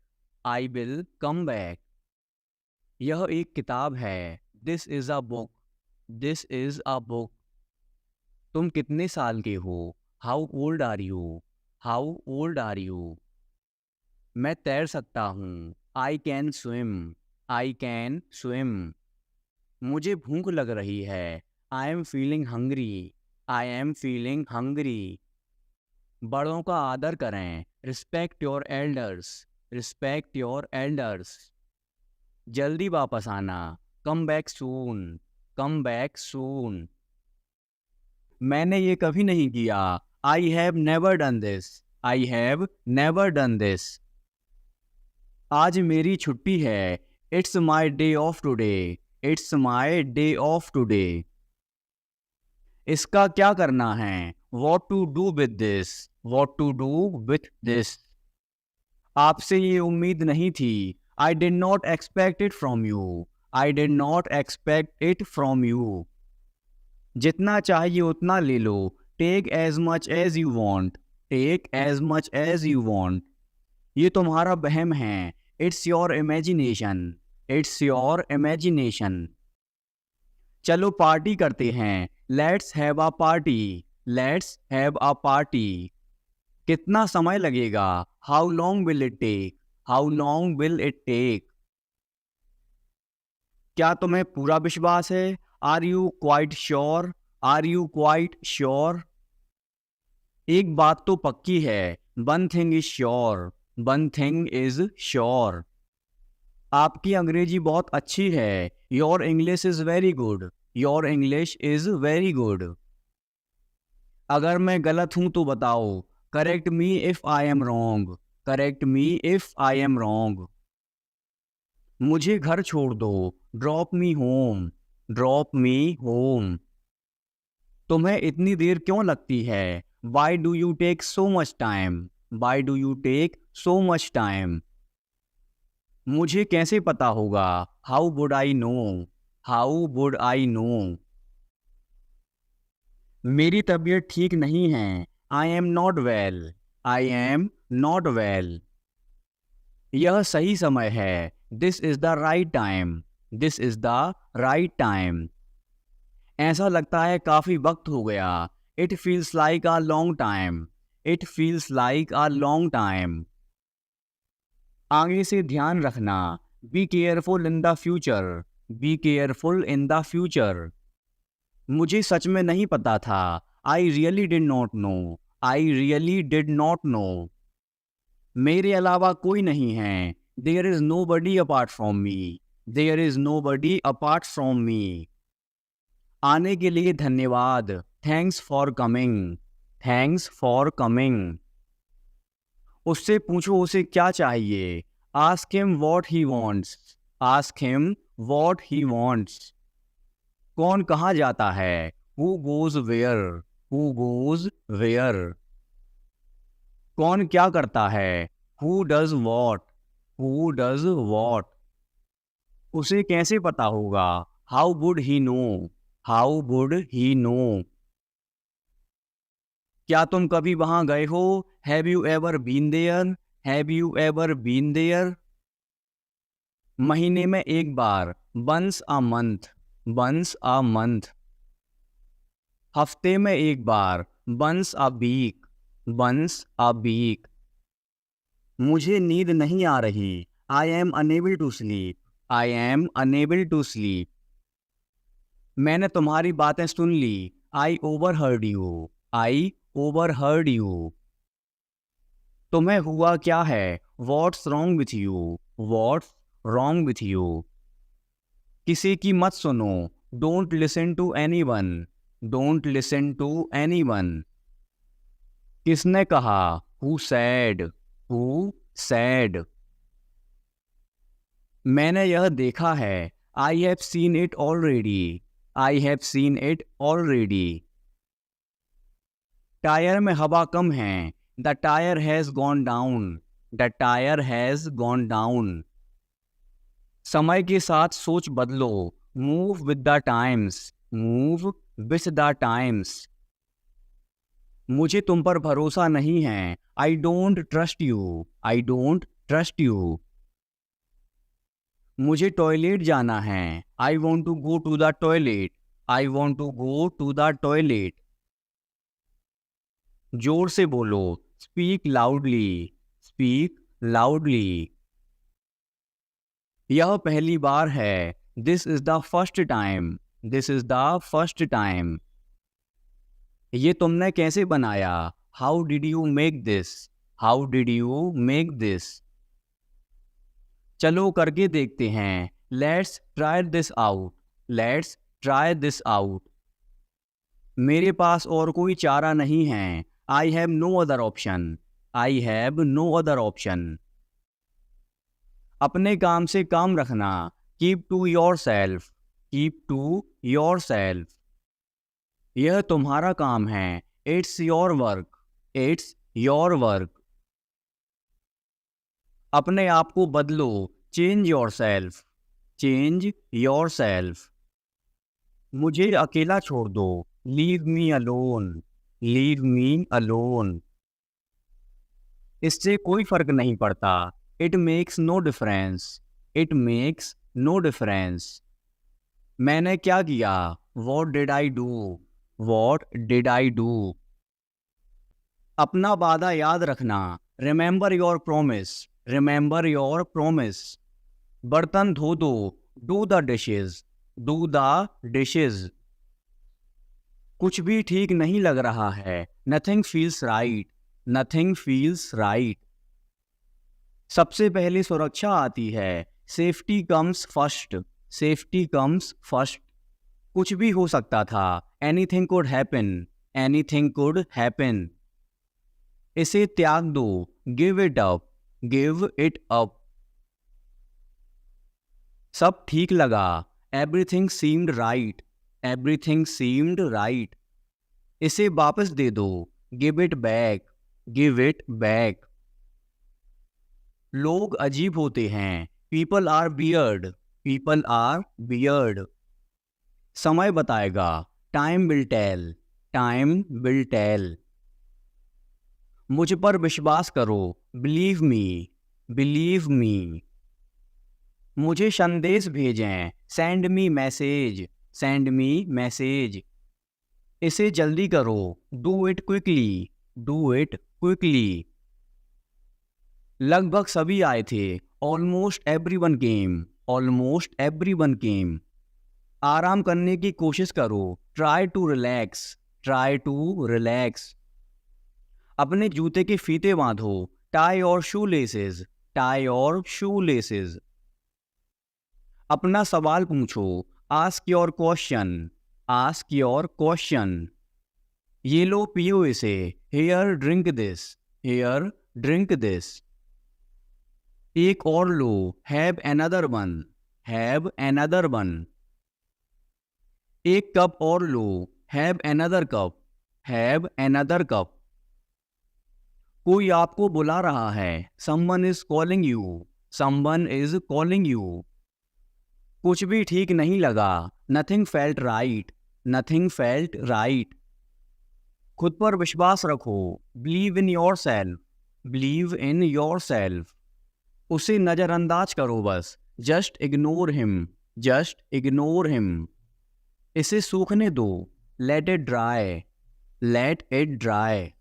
[SPEAKER 1] I will come back. यह एक किताब है, this is a book, this is a book. तुम कितने साल के हो, how old are you, how old are you. मैं तैर सकता हूँ, I can swim, I can swim. मुझे भूख लग रही है, I am feeling hungry, I am feeling hungry. बड़ों का आदर करें, respect your elders, respect your elders. जल्दी वापस आना, come back soon, come back soon. मैंने ये कभी नहीं किया, I have never done this, I have never done this. आज मेरी छुट्टी है, it's my day off today, it's my day off today. इसका क्या करना है, what to do with this, what to do with this. आपसे ये उम्मीद नहीं थी, I did not expect it from you, I did not expect it from you. जितना चाहिए उतना ले लो, take as much as you want, take as much as you want. ये तुम्हारा वहम है, it's your imagination, it's your imagination. चलो पार्टी करते हैं, let's have a party, let's have a party. कितना समय लगेगा, how long will it take, how long will it take. क्या तुम्हें पूरा विश्वास है, are you quite sure, are you quite sure. एक बात तो पक्की है, one thing is sure, one thing is sure. आपकी अंग्रेजी बहुत अच्छी है, your English is very good, your English is very good. अगर मैं गलत हूं तो बताओ, correct me if I am wrong, correct me if I am wrong. मुझे घर छोड़ दो, drop me home, drop me home. तुम्हें इतनी देर क्यों लगती है, why do you take so much time, why do you take so much time. मुझे कैसे पता होगा, how would I no, how would I no. मेरी तबीयत ठीक नहीं है, I am not well, I am not well. यह सही समय है, this is the right time, this is the right time. ऐसा लगता है काफी वक्त हो गया, it feels like a long time, it feels like a long time. आगे से ध्यान रखना, be careful in the future, be careful in the future. मुझे सच में नहीं पता था, आई really did not know, I really did not know. मेरे अलावा कोई नहीं है, there is nobody apart from me, there is nobody apart from me. आने के लिए धन्यवाद, thanks for coming, thanks for coming. उससे पूछो उसे क्या चाहिए, ask him what he wants, ask him what he wants. कौन कहाँ जाता है, who goes where, who goes where. कौन क्या करता है, who does what, who does what. उसे कैसे पता होगा, how would he know, how would he know. क्या तुम कभी वहां गए हो, have you ever been there, have you ever been there. महीने में एक बार, once a month, once a month. हफ्ते में एक बार, once a week, once a week. मुझे नींद नहीं आ रही, I am unable to sleep, I am unable to sleep. मैंने तुम्हारी बातें सुन ली, I overheard you, I overheard you. तुम्हें हुआ क्या है, what's wrong with you, what's wrong with you. किसी की मत सुनो, don't listen to anyone, don't listen to anyone. किसने कहा, हु सैड, हु सैड। मैंने यह देखा है, I have seen it already, I have seen it already. Tyre में हवा कम है, the tyre has gone down, the tyre has gone down. समय के साथ सोच बदलो, move with the times, move with the times. मुझे तुम पर भरोसा नहीं है, I don't trust you, I don't trust you. मुझे टॉयलेट जाना है, I want to go to the toilet, I want to go to the toilet. जोर से बोलो, स्पीक लाउडली, स्पीक लाउडली। यह पहली बार है, this is the first time, this is the first time. ये तुमने कैसे बनाया, how did you make this, how did you make this. चलो करके देखते हैं, let's try this out, let's try this out. मेरे पास और कोई चारा नहीं है, I have no other option, I have no other option. अपने काम से काम रखना, keep to your self, keep to your self. यह तुम्हारा काम है, it's your work, it's your work. अपने आप को बदलो, change yourself, change yourself. मुझे अकेला छोड़ दो, leave me alone, leave me alone. इससे कोई फर्क नहीं पड़ता, it makes no difference, it makes no difference. मैंने क्या किया, what did I do, what did I do. अपना वादा याद रखना, remember your promise, remember your promise. बर्तन धो दो, do the dishes, do the dishes. कुछ भी ठीक नहीं लग रहा है, nothing feels right, nothing feels right. सबसे पहले सुरक्षा आती है, safety comes first, safety comes first. कुछ भी हो सकता था, anything could happen, anything could happen. इसे त्याग दो, give it up, give it up. सब ठीक लगा, everything seemed right, everything seemed right. इसे वापस दे दो, give it back, give it back. लोग अजीब होते हैं, people are weird, people are weird. समय बताएगा, time will tell, time will tell. मुझ पर विश्वास करो, बिलीव मी, बिलीव मी। मुझे संदेश भेजें, send me message, send me message. इसे जल्दी करो, do it quickly, do it quickly. लगभग सभी आए थे, almost everyone came, almost everyone came. आराम करने की कोशिश करो, try to relax, try to relax. अपने जूते के फीते बांधो, टाई और शू लेसेस, टाई और शू लेसेस। अपना सवाल पूछो, ask your question, ask your question. ये लो पियो इसे, here drink this, here drink this. एक और लो, have another one, have another one. एक कप और लो, have another cup, have another cup. कोई आपको बुला रहा है, someone is calling you, someone is calling you. कुछ भी ठीक नहीं लगा, nothing felt right, nothing felt right. खुद पर विश्वास रखो, believe in your self, believe in your self. उसे नजरअंदाज करो बस, just ignore him, just ignore him. इसे सूखने दो, let it dry, let it dry.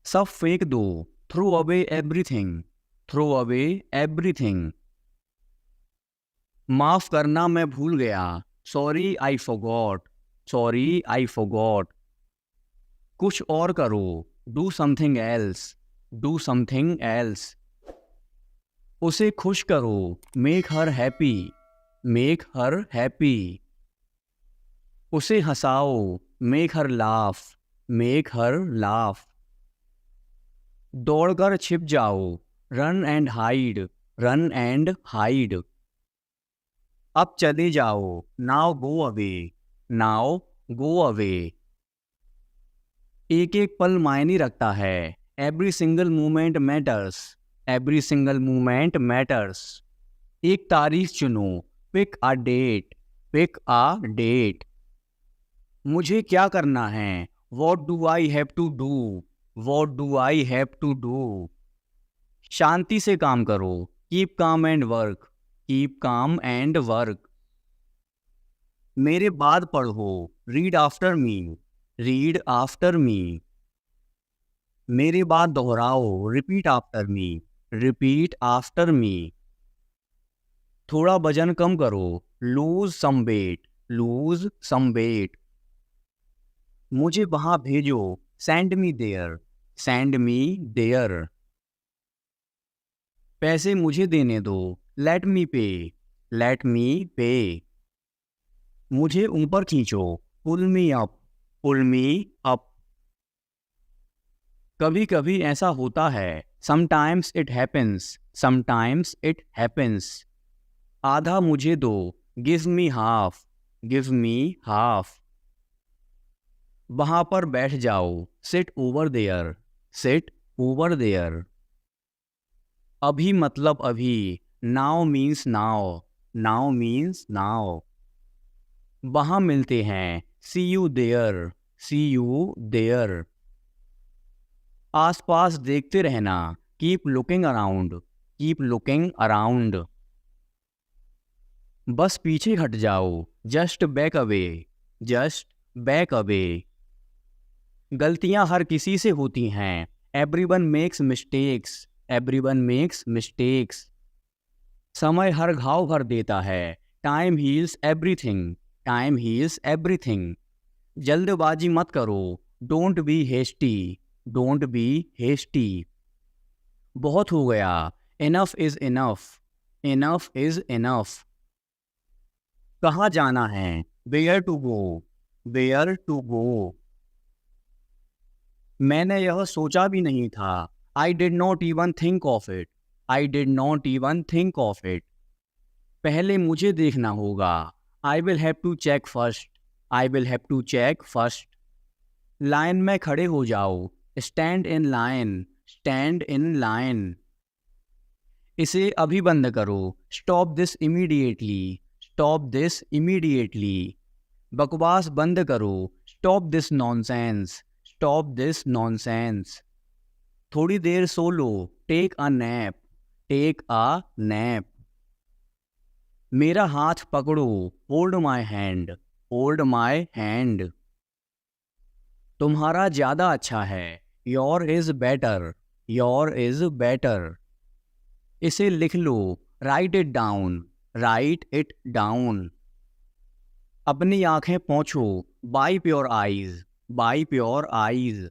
[SPEAKER 1] सब फेंक दो, throw away everything, throw away everything. माफ करना मैं भूल गया, sorry I forgot, sorry I forgot. कुछ और करो, do something else, do something else. उसे खुश करो, make her happy, make her happy. उसे हंसाओ, make her laugh, make her laugh. दौड़कर छिप जाओ, run and hide, run and hide. अब चले जाओ, now go away, now go away. एक एक पल मायने रखता है, every single moment matters, every single moment matters. एक तारीख चुनो, pick a date, pick a date. मुझे क्या करना है, what do I have to do, what do I have to do. शांति से काम करो, keep calm and work, keep calm and work. मेरे बाद पढ़ो, read after me, read after me. मेरे बाद दोहराओ, repeat after me, repeat after me. थोड़ा वजन कम करो, lose some weight, lose some weight. मुझे वहां भेजो, send me there, send me there. पैसे मुझे देने दो, लेट मी पे, लेट मी पे। मुझे ऊपर खींचो, पुल मी अप, पुल मी अप। कभी कभी ऐसा होता है, sometimes it happens, sometimes it happens. आधा मुझे दो, give me half, give me half. वहां पर बैठ जाओ, sit over there, sit over there. अभी मतलब अभी, now means now, now means now. वहां मिलते हैं, see you there, see you there. आसपास देखते रहना, keep looking around, keep looking around. बस पीछे हट जाओ, just back away, just back away. गलतियां हर किसी से होती हैं, everyone makes mistakes, everyone makes mistakes. समय हर घाव भर देता है, time heals everything, time heals everything. जल्दबाजी मत करो, don't be hasty, don't be hasty. बहुत हो गया, enough is enough, enough is enough. कहाँ जाना है? Where to go, where to go. मैंने यह सोचा भी नहीं था। I did not even think of it, I did not even think of it. पहले मुझे देखना होगा। I will have to check first, I will have to check first. Line में खड़े हो जाओ, stand in line, stand in line. इसे अभी बंद करो, stop this immediately, stop this immediately. बकवास बंद करो, stop this nonsense, stop this nonsense. थोड़ी देर सो लो, take a nap, take a nap. मेरा हाथ पकड़ो, hold my hand, hold my hand. तुम्हारा ज़्यादा अच्छा है, your is better, your is better. इसे लिख लो, write it down, write it down. अपनी आंखें पोंछो, wipe your eyes, wipe your eyes.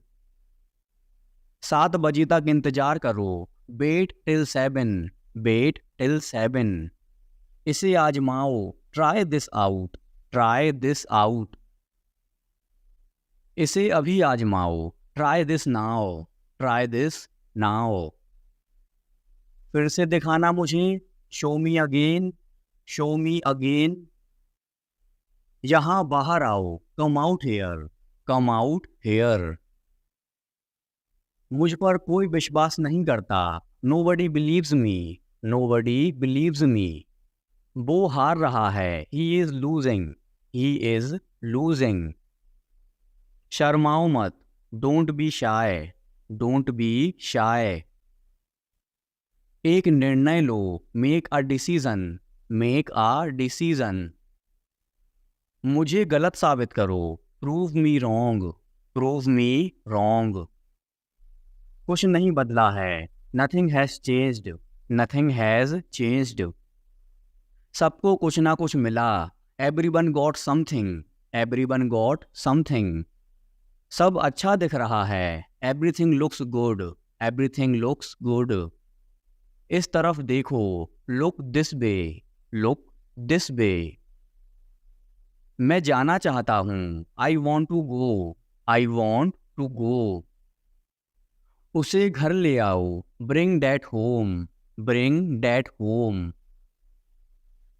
[SPEAKER 1] 7 बजे तक इंतजार करो, वेट टिल 7, वेट टिल 7। इसे आजमाओ, try this out, try this out. इसे अभी आजमाओ, try this now, try this now. फिर से दिखाना मुझे, show me again, show me again. यहाँ बाहर आओ, come out here, come out here. मुझ पर कोई विश्वास नहीं करता, nobody believes me, nobody believes me. वो हार रहा है, he is losing, he is losing. शर्माओ मत, don't be shy, don't be shy. एक निर्णय लो, make a decision, make a decision. मुझे गलत साबित करो, prove me wrong, prove me wrong. कुछ नहीं बदला है, nothing has changed, nothing has changed. सबको कुछ ना कुछ मिला, everyone got something, everyone got something. सब अच्छा दिख रहा है, everything looks good, everything looks good. इस तरफ देखो, look this way, look this way. मैं जाना चाहता हूँ, I want to go, I want to गो। उसे घर ले आओ, bring that home, bring that home.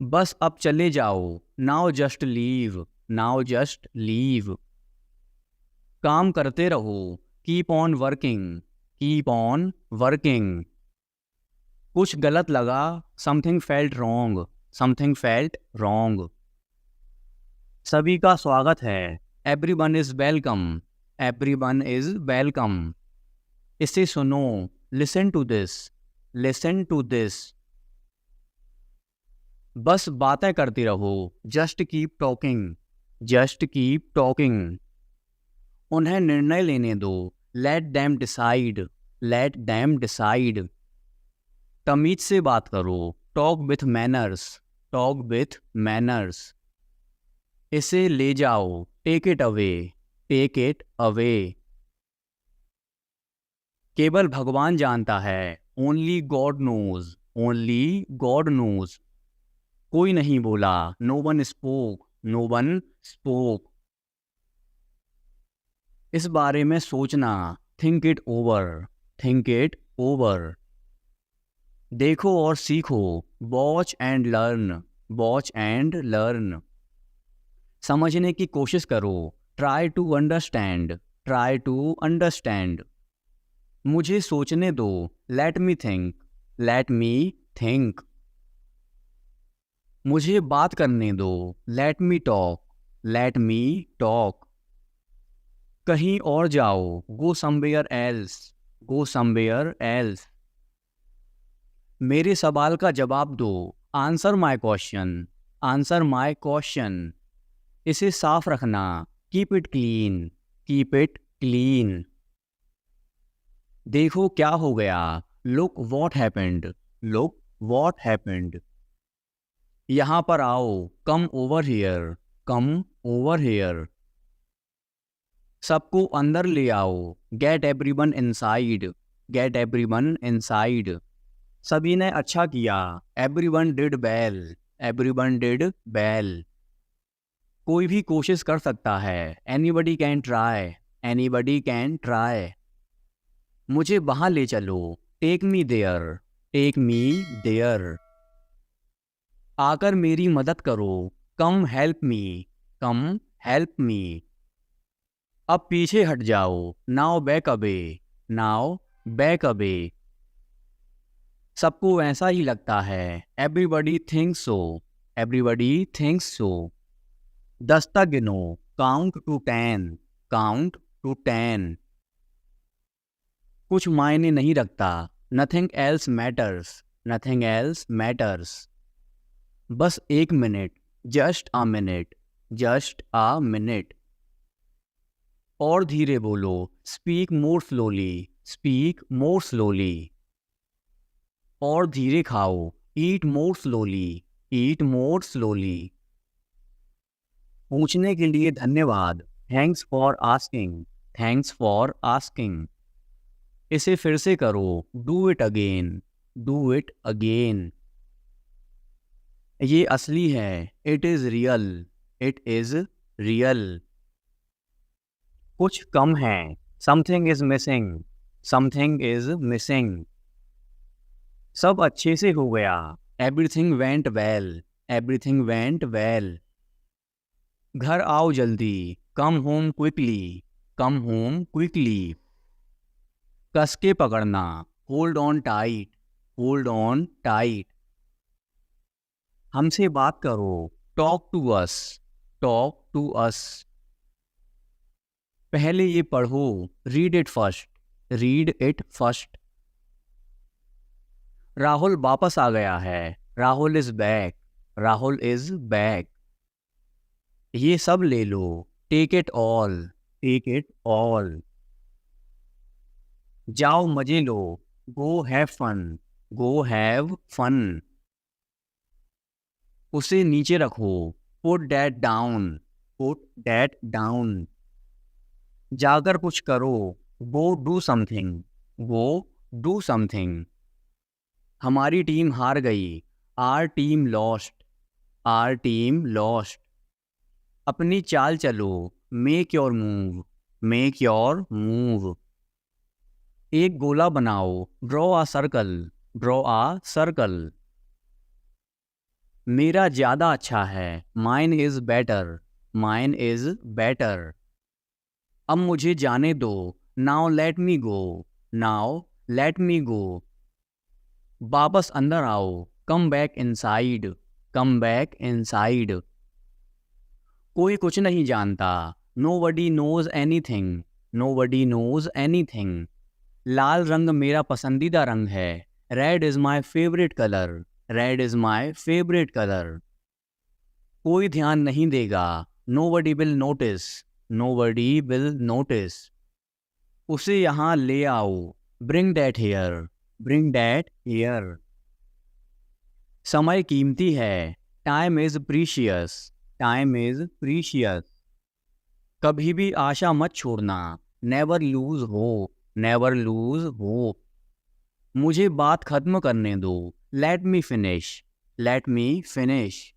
[SPEAKER 1] बस अब चले जाओ, now just leave, now just leave. काम करते रहो, keep on working, keep on working. कुछ गलत लगा, something felt wrong, something felt wrong. सभी का स्वागत है, everyone is welcome, everyone is welcome. इसे सुनो, listen to this, listen to this. बस बातें करती रहो, just keep talking, just keep talking. उन्हें निर्णय लेने दो, let them decide, let them decide. तमीज से बात करो, talk with manners, talk with manners. इसे ले जाओ, take it away, take it away. केवल भगवान जानता है, only God knows, only God knows. कोई नहीं बोला, no one spoke, no one spoke. इस बारे में सोचना, think it over, think it over. देखो और सीखो, watch and learn, watch and learn. समझने की कोशिश करो, try to understand, try to understand. मुझे सोचने दो, let me think, let me think. मुझे बात करने दो, let me talk, let me talk. कहीं और जाओ, go somewhere else, go somewhere else. मेरे सवाल का जवाब दो, answer my question, answer my question. इसे साफ रखना, keep it clean, keep it clean. देखो क्या हो गया, look what happened, look what happened. यहाँ पर आओ, come over here, come over here. सबको अंदर ले आओ, get everyone inside, get everyone inside. सभी ने अच्छा किया, everyone did well, everyone did well. कोई भी कोशिश कर सकता है, anybody can try, anybody can try. मुझे वहां ले चलो, take me there, take me there. आकर मेरी मदद करो, कम हेल्प मी, कम हेल्प मी। अब पीछे हट जाओ, now back away, now back away. सबको ऐसा ही लगता है, एवरीबडी थिंक्स सो, एवरीबडी थिंक्स सो। 10 तक गिनो, काउंट टू 10, काउंट टू 10। कुछ मायने नहीं रखता, nothing else matters, nothing else matters. बस 1 minute, just a minute, just a minute. और धीरे बोलो, speak more slowly, speak more slowly. और धीरे खाओ, ईट मोर स्लोली, ईट मोर स्लोली। पूछने के लिए धन्यवाद, thanks for asking, thanks for asking. इसे फिर से करो, do it again, do it again. ये असली है, it is real, it is real. कुछ कम है, something is missing, something is missing. सब अच्छे से हो गया, everything went well, everything went well. घर आओ जल्दी, come home quickly, come home quickly. कस के पकड़ना, hold on tight, hold on tight. हमसे बात करो, talk to us, talk to us. पहले ये पढ़ो, read it first, read it first. Rahul वापस आ गया है, Rahul is back, Rahul is back. ये सब ले लो, take it all, take it all. जाओ मजे लो, go have fun, go have fun. उसे नीचे रखो, put that down, put that down. जाकर कुछ करो, go do something, go do something. हमारी टीम हार गई, our team lost, are team lost. अपनी चाल चलो, make your move, make your move. एक गोला बनाओ, draw a circle, draw a circle. मेरा ज़्यादा अच्छा है, mine is better, mine is better. अब मुझे जाने दो, now let me go, now let me go. वापस अंदर आओ, come back inside, come back inside. कोई कुछ नहीं जानता, nobody knows anything, nobody knows anything. लाल रंग मेरा पसंदीदा रंग है, red is my favourite colour, red is my favourite colour. कोई ध्यान नहीं देगा, nobody will notice, nobody will notice. उसे यहाँ ले आओ, bring that here, bring that here. समय कीमती है, time is precious, time is precious. कभी भी आशा मत छोड़ना, never lose hope, never lose hope. मुझे बात खत्म करने दो, let me finish, let me finish.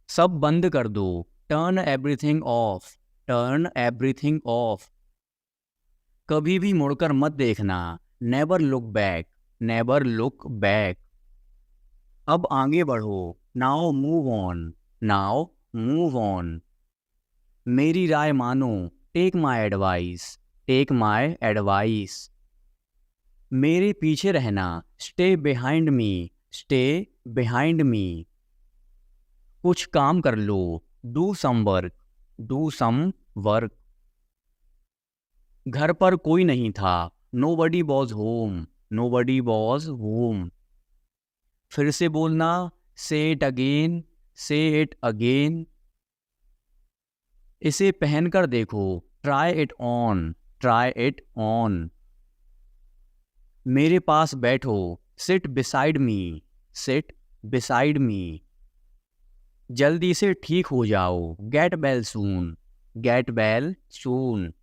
[SPEAKER 1] सब बंद कर दो, turn everything of, turn everything of. कभी भी मुड़कर मत देखना, never look back, never look back. अब आगे बढ़ो, now move on, now move on. मेरी राय मानो, take my advice, take my advice. मेरे पीछे रहना, stay behind me, stay behind me. कुछ काम कर लो, do some work, do some work. घर पर कोई नहीं था, nobody was home, nobody was home. फिर से बोलना, say it again, say it again. इसे पहनकर देखो, try it on, try it on. मेरे पास बैठो, seat beside me, seat beside me. जल्दी से ठीक हो जाओ, get well soon, get well soon.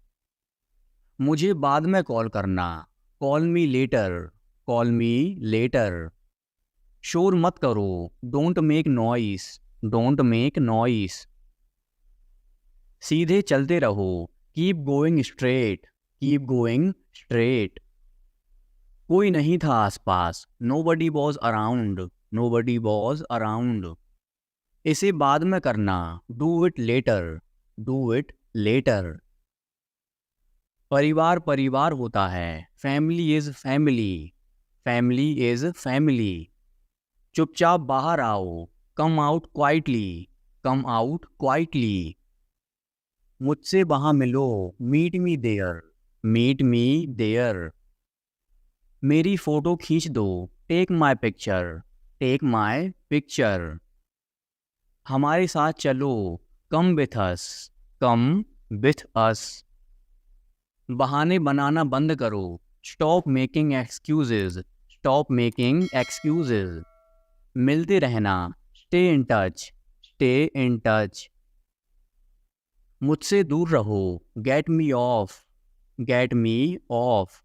[SPEAKER 1] मुझे बाद में कॉल करना, call me later, call me later. शोर मत करो, don't make noise, don't make noise. सीधे चलते रहो, keep going straight, keep going straight. कोई नहीं था आसपास, nobody was around, nobody was around। इसे बाद में करना, do it later, do it later। परिवार परिवार होता है, family is family, family is family। चुपचाप बाहर आओ, come out quietly, come out quietly। मुझसे वहां मिलो, meet me there, meet me there। मेरी फोटो खींच दो, take my picture, take my picture. हमारे साथ चलो, come with us, come with us. बहाने बनाना बंद करो, stop making excuses, stop making excuses. मिलते रहना, stay in touch, stay in touch. मुझसे दूर रहो, get me off, get me off.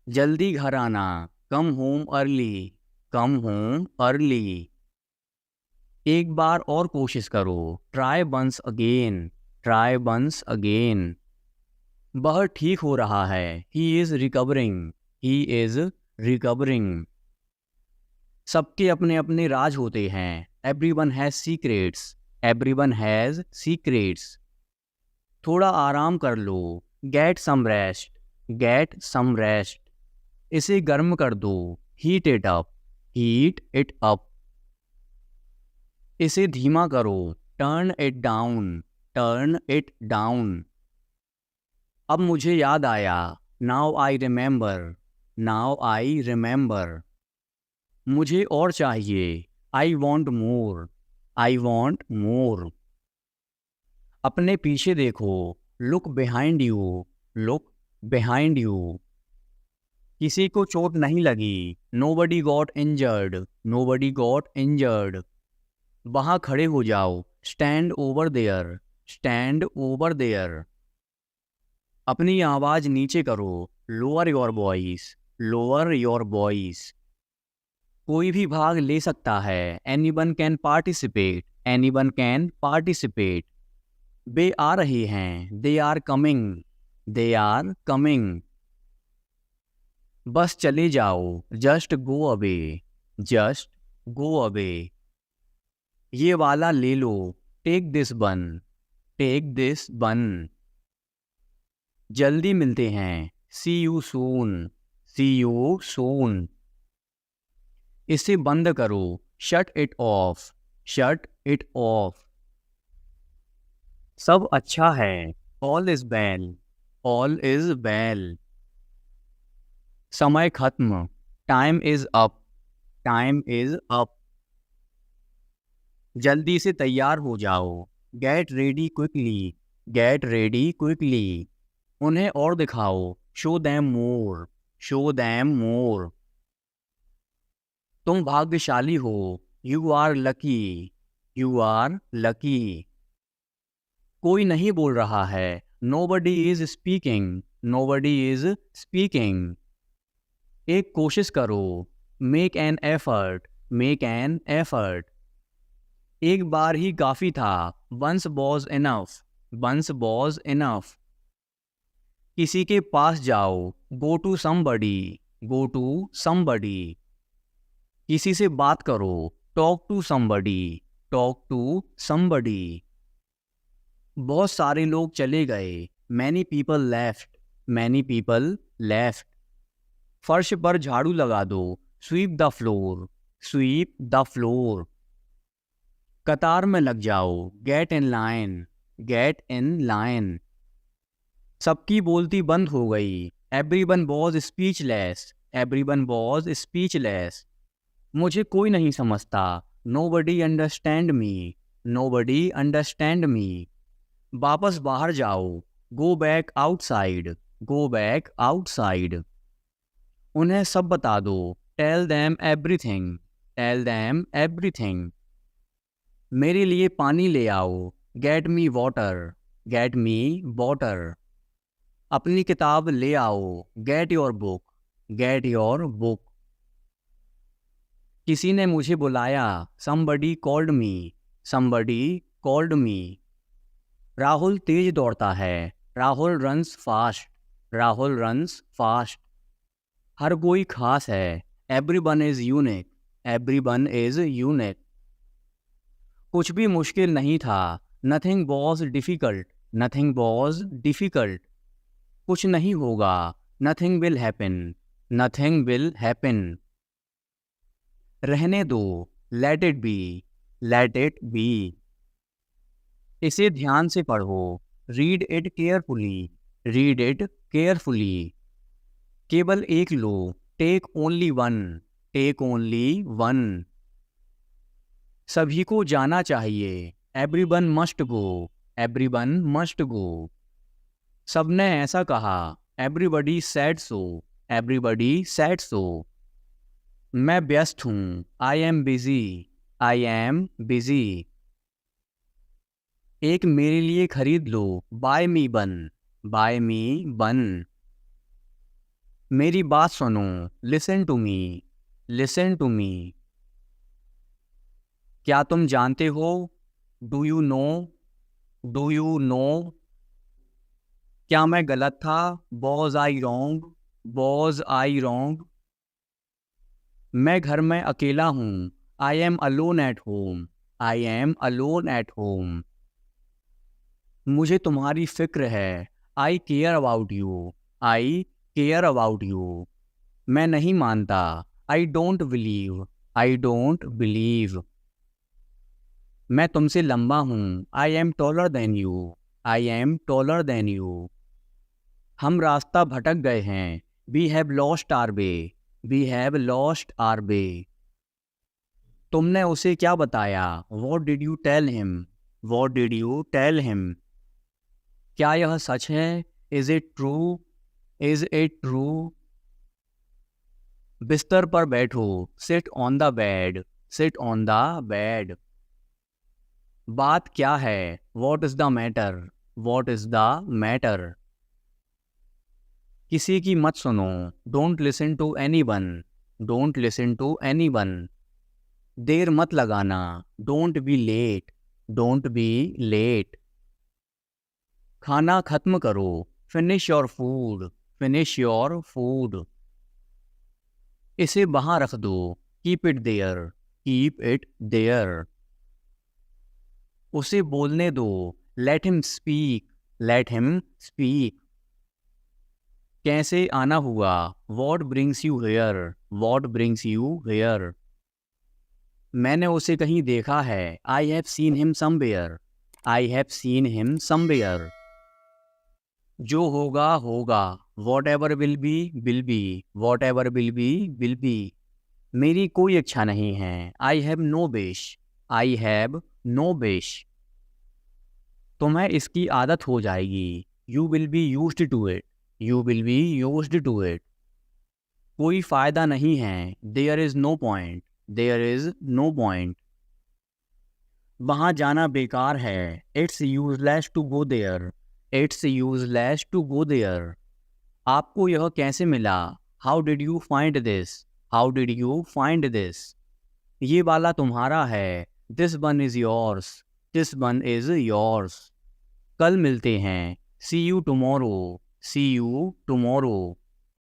[SPEAKER 1] जल्दी घर आना, come home early, come home early. एक बार और कोशिश करो, try once again, try once again. वह ठीक हो रहा है, he is recovering, he is recovering. सबके अपने अपने राज होते हैं, everyone has secrets, everyone has secrets. थोड़ा आराम कर लो, get some rest, get some rest. इसे गर्म कर दो, heat it up, heat it up. इसे धीमा करो, turn it down, turn it down. अब मुझे याद आया, now I remember, now I remember. मुझे और चाहिए, I want more, I want more. अपने पीछे देखो, look behind you, look behind you. किसी को चोट नहीं लगी, nobody got injured, nobody got injured। वहाँ खड़े हो जाओ, stand over there, stand over there। अपनी आवाज़ नीचे करो, lower your voice, lower your voice। कोई भी भाग ले सकता है, anyone can participate, anyone can participate। वे आ रहे हैं, they are coming, they are coming। बस चले जाओ, just go away, just go away. ये वाला ले लो, टेक दिस बन, टेक दिस बन। जल्दी मिलते हैं, see you soon, C you soon. इसे बंद करो, shut it off, shut it off. सब अच्छा है, all is well, all is well. समय खत्म, time is up, time is up. जल्दी से तैयार हो जाओ, get ready quickly, get ready quickly. उन्हें और दिखाओ, show them more, show them more. तुम भाग्यशाली हो, you are lucky, you are lucky. कोई नहीं बोल रहा है, nobody is speaking, nobody is speaking। एक कोशिश करो, make an effort, make an effort. एक बार ही काफ़ी था, once was enough, once was enough. किसी के पास जाओ, go to somebody, go to somebody. किसी से बात करो, talk to somebody, talk to somebody. बहुत सारे लोग चले गए, many people left, many people left. फर्श पर झाड़ू लगा दो, sweep the floor, sweep the floor. कतार में लग जाओ, get in line, get in line. सबकी बोलती बंद हो गई, everyone was speechless, everyone was speechless. मुझे कोई नहीं समझता, nobody understand me, nobody understand me. वापस बाहर जाओ, go back outside, go back outside. उन्हें सब बता दो, tell them everything, tell them everything. मेरे लिए पानी ले आओ, get me water, get me water. अपनी किताब ले आओ, get your book, get your book. किसी ने मुझे बुलाया, somebody called me, somebody called me। Rahul तेज दौड़ता है। Rahul runs fast. Rahul runs fast. हर कोई खास है। Everyone is unique. Everyone is unique. कुछ भी मुश्किल नहीं था। Nothing was difficult. Nothing was difficult. कुछ नहीं होगा। Nothing will happen. Nothing will happen. रहने दो। Let it be. Let it be. इसे ध्यान से पढ़ो। Read it carefully. Read it carefully. केवल एक लो। Take only one. Take only one. सभी को जाना चाहिए। Everyone must go. Everyone must go. सबने ऐसा कहा। Everybody said so. Everybody said so. मैं व्यस्त हूँ। I am busy. I am busy. एक मेरे लिए खरीद लो। Buy me one. Buy me one. मेरी बात सुनो। Listen to me. Listen to me. क्या तुम जानते हो? Do you know? Do you know? क्या मैं गलत था? Was I wrong? Was I wrong? मैं घर में अकेला हूँ। I am alone at home. I am alone at home. मुझे तुम्हारी फिक्र है। I care about you. I care about you. मैं नहीं मानता। I don't believe. I don't believe. मैं तुमसे लंबा हूँ। I am taller than you. I am taller than you. हम रास्ता भटक गए हैं। We have lost our way. We have lost our way. तुमने उसे क्या बताया? What did you tell him? What did you tell him? क्या यह सच है? Is it true? Is it true? बिस्तर पर बैठो। Sit on the bed. Sit on the bed. बात क्या है? What is the matter? What is the matter? किसी की मत सुनो। Don't listen to anyone. Don't listen to anyone. देर मत लगाना। Don't be late. Don't be late. खाना खत्म करो। Finish your food. Finish your food. इसे वहां रख दो। Keep it there. Keep it there. उसे बोलने दो। Let him speak. Let him speak. कैसे आना हुआ? What brings you here? What brings you here? मैंने उसे कहीं देखा है। I have seen him somewhere. I have seen him somewhere. जो होगा होगा। Whatever will be will be. Whatever will be will be. मेरी कोई इच्छा नहीं है। I have no wish. I have no wish. तुम्हें इसकी आदत हो जाएगी। You will be used to it. You will be used to it. कोई फायदा नहीं है। There is no point. There is no point. वहाँ जाना बेकार है। It's useless to go there. It's useless to go there. आपको यह कैसे मिला? How did you find this? How did you find this? ये वाला तुम्हारा है। This one is yours. This one is yours. कल मिलते हैं। See you tomorrow. See you tomorrow.